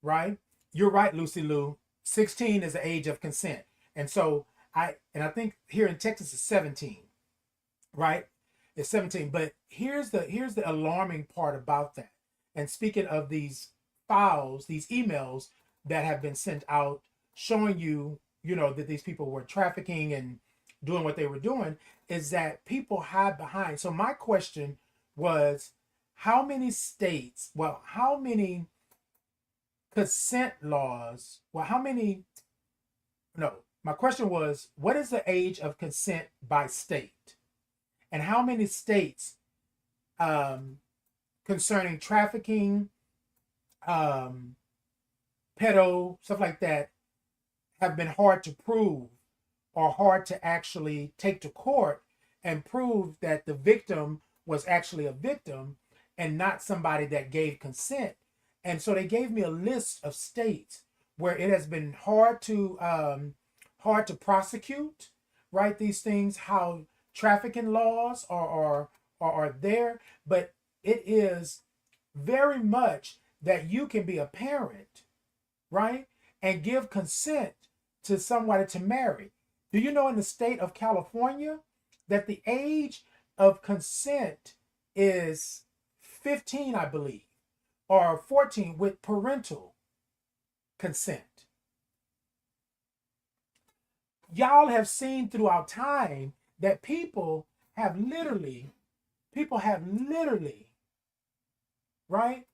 right? You're right, Lucy Lou. 16 is the age of consent. And so I think here in Texas is 17, right? It's 17. But here's the alarming part about that. And speaking of these files, these emails that have been sent out showing you, that these people were trafficking and doing what they were doing, is that people hide behind. So my question was, how many consent laws, well, how many, no, My question was, what is the age of consent by state? And how many states um, concerning trafficking, um, pedo, stuff like that, have been hard to prove or hard to actually take to court and prove that the victim was actually a victim and not somebody that gave consent. And so they gave me a list of states where it has been hard to prosecute, right? These things, how trafficking laws are there, but it is very much that you can be a parent, right? And give consent to somebody to marry. Do you know in the state of California that the age of consent is 15, I believe, or 14 with parental consent? Y'all have seen throughout time that people have literally, right?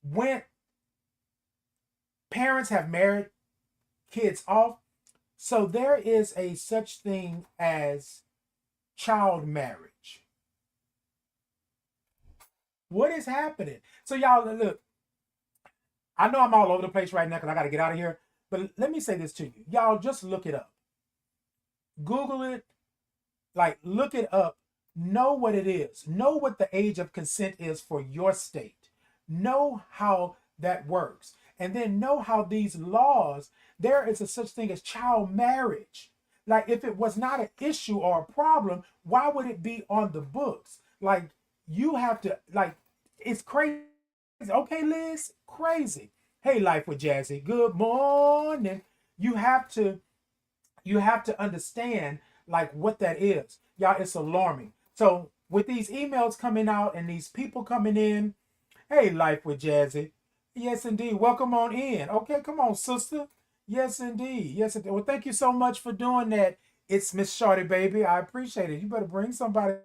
Went, parents have married kids off. So there is a such thing as child marriage. What is happening? So y'all look, I know I'm all over the place right now because I got to get out of here. But let me say this to you. Y'all just look it up. Google it. Like, look it up. Know what it is. Know what the age of consent is for your state. Know how that works. And then know how these laws, there is a such thing as child marriage. Like, if it was not an issue or a problem, why would it be on the books? Like, you have to, like, it's crazy. Okay, Liz? Crazy. Hey, Life with Jazzy. Good morning. You have to understand like what that is. Y'all, it's alarming. So with these emails coming out and these people coming in, hey, Life with Jazzy. Yes, indeed. Welcome on in. Okay, come on, sister. Yes, indeed. Yes, indeed. Well, thank you so much for doing that. It's Miss Shorty, baby. I appreciate it. You better bring somebody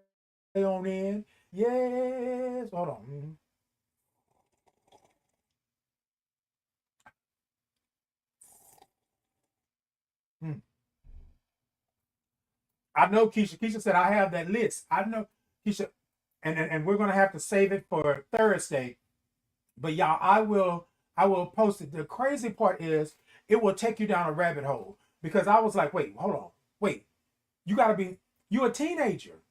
on in. Yes. Hold on. Mm. I know Keisha. Keisha said I have that list. I know Keisha, and we're gonna have to save it for Thursday. But y'all, I will post it. The crazy part is it will take you down a rabbit hole because I was like, wait, hold on, wait, you a teenager.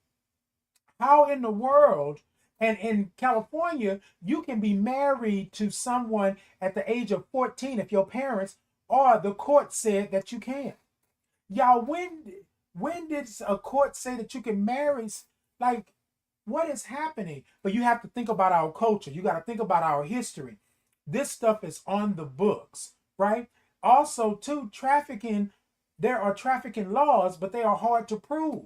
How in the world? And in California, you can be married to someone at the age of 14 if your parents or the court said that you can. Y'all, when did a court say that you can marry? Like, what is happening? But you have to think about our culture. You got to think about our history. This stuff is on the books, right? Also, too, trafficking. There are trafficking laws, but they are hard to prove.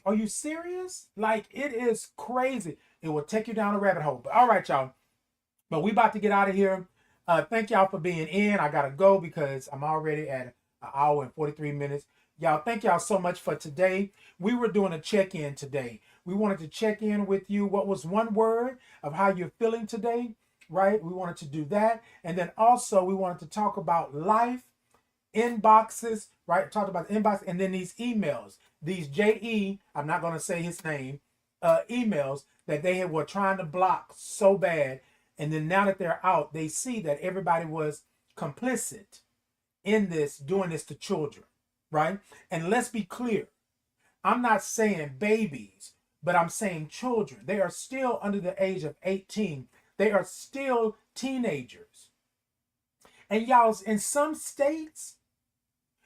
Are you serious? Like, it is crazy. It will take you down a rabbit hole. But all right, y'all. But we about to get out of here. Thank y'all for being in. I gotta go because I'm already at an hour and 43 minutes. Y'all, thank y'all so much for today. We were doing a check-in today. We wanted to check in with you. What was one word of how you're feeling today, right? We wanted to do that. And then also we wanted to talk about life, inboxes, right? Talked about the inbox and then these emails. These I'm not going to say his name, emails that they were trying to block so bad. And then now that they're out, they see that everybody was complicit in this, doing this to children, right? And let's be clear. I'm not saying babies, but I'm saying children. They are still under the age of 18. They are still teenagers. And y'all, in some states,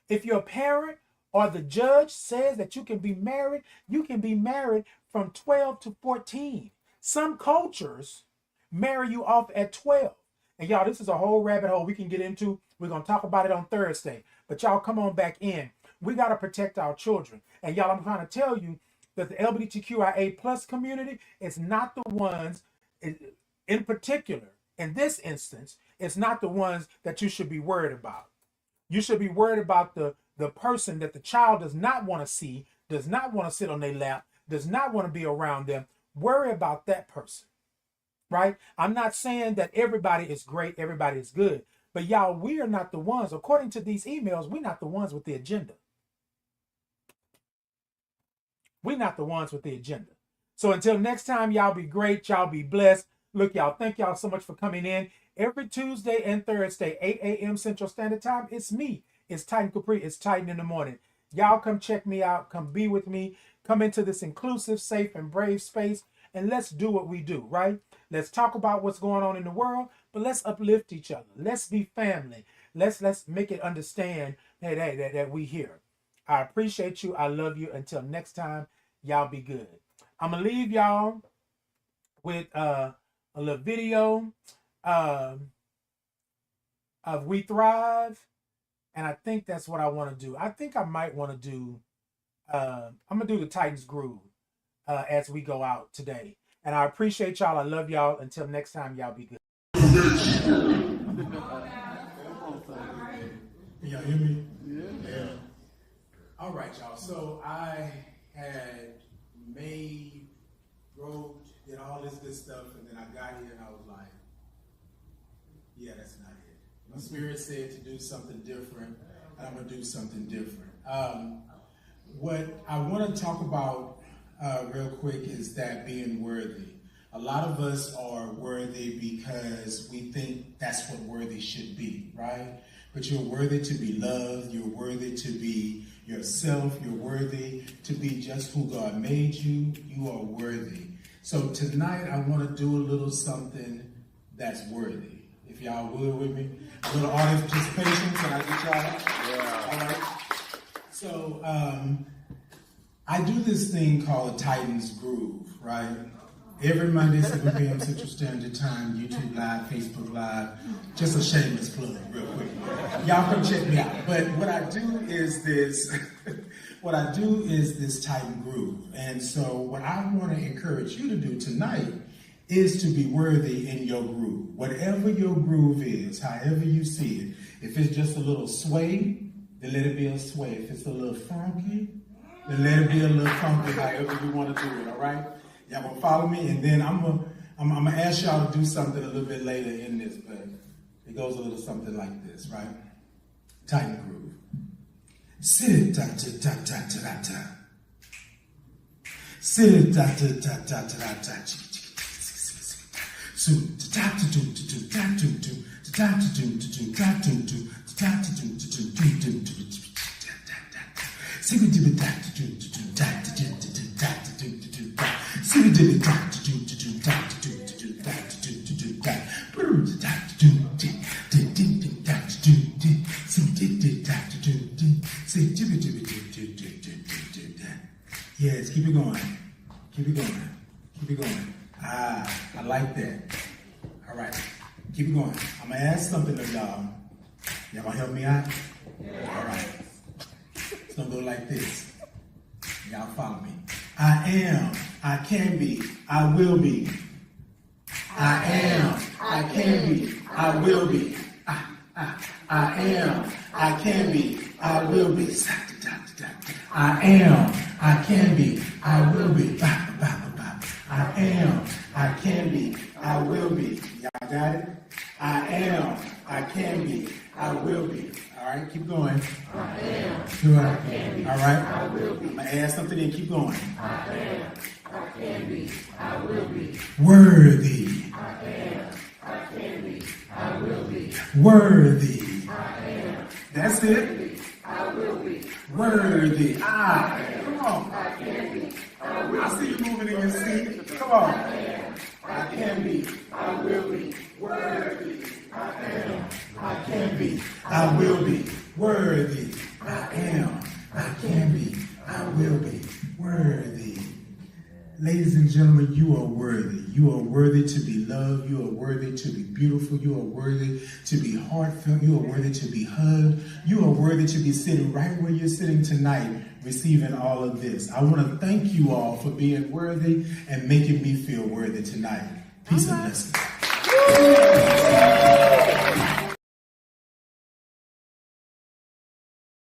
if you're a parent or the judge says that you can be married from 12 to 14. Some cultures marry you off at 12. And y'all, this is a whole rabbit hole we can get into. We're going to talk about it on Thursday. But y'all come on back in. We got to protect our children. And y'all, I'm trying to tell you that the LGBTQIA plus community is not the ones, in particular, in this instance, it's not the ones that you should be worried about. You should be worried about the person that the child does not want to see, does not want to sit on their lap, does not want to be around them. Worry about that person, right? I'm not saying that everybody is great, everybody is good, But y'all, we are not the ones, according to these emails, we're not the ones with the agenda. We're not the ones with the agenda. So until next time, y'all be great. Y'all be blessed. Look, y'all, thank y'all so much for coming in. Every Tuesday and Thursday, 8 a.m. Central Standard Time, it's me. It's Titan Capri. It's Titan in the Morning. Y'all come check me out. Come be with me. Come into this inclusive, safe, and brave space. And let's do what we do, right? Let's talk about what's going on in the world, but let's uplift each other. Let's be family. Let's make it understand that we here. I appreciate you. I love you. Until next time, y'all be good. I'm going to leave y'all with a little video of We Thrive. And I think that's what I want to do. I think I might want to do, I'm going to do the Titans Groove as we go out today. And I appreciate y'all. I love y'all. Until next time, y'all be good. Can y'all hear me? Yeah. All right, y'all. So I had wrote, did all this good stuff, and then I got here and I was like, yeah, that's not it. My spirit said to do something different, and I'm going to do something different. What I want to talk about real quick is that being worthy. A lot of us are worthy because we think that's what worthy should be, right? But you're worthy to be loved. You're worthy to be yourself. You're worthy to be just who God made you. You are worthy. So tonight I want to do a little something that's worthy. If y'all would with me. A little audience participation. Can I get y'all? Yeah. All right. So I do this thing called a Titans Groove, right? Every Monday, 7 p.m. Central Standard Time, YouTube Live, Facebook Live. Just a shameless plug, real quick. Y'all come check me out. But what I do is this, Titan Groove. And so what I want to encourage you to do tonight is to be worthy in your groove. Whatever your groove is, however you see it. If it's just a little sway, then let it be a sway. If it's a little funky, then let it be a little funky, however you want to do it, all right? Y'all gonna follow me, and then I'm gonna ask y'all to do something a little bit later in this, but it goes a little something like this, right? Titan Groove. Sit ta ta ta ta ta ta. Sit ta ta ta ta ta ta. So ta ta ta ta ta ta ta ta ta ta Yes, keep it going. Keep it going. Keep it going. I like that. All right. Keep it going. I'm going to ask something of y'all. Y'all going to help me out? Yeah. All right. It's going to go like this. Y'all follow me. I am. I can be. I will be. I am. I can be. I will be. I am. I can be. I will be. I am. I can be. I will be. I am. I can be. I will be. Y'all got it? I am. I can be. I will be. All right, keep going. I am. Do I can be. All right. I will be. I'm gonna add something in. Keep going. I am. I can be. I will be. Worthy. I am. I can be. I will be. Worthy. I am. That's it. I will be. Worthy. Come on. I can be. I will. I see you moving in your seat. Come on. I am. I can be. I will be. Worthy. I am. I can be. I will be. Worthy. I am. I can be. I will be. Worthy. Ladies and gentlemen, you are worthy. You are worthy to be loved. You are worthy to be beautiful. You are worthy to be heartfelt. You are worthy to be hugged. You are worthy to be sitting right where you're sitting tonight, receiving all of this. I want to thank you all for being worthy and making me feel worthy tonight. Peace and blessings.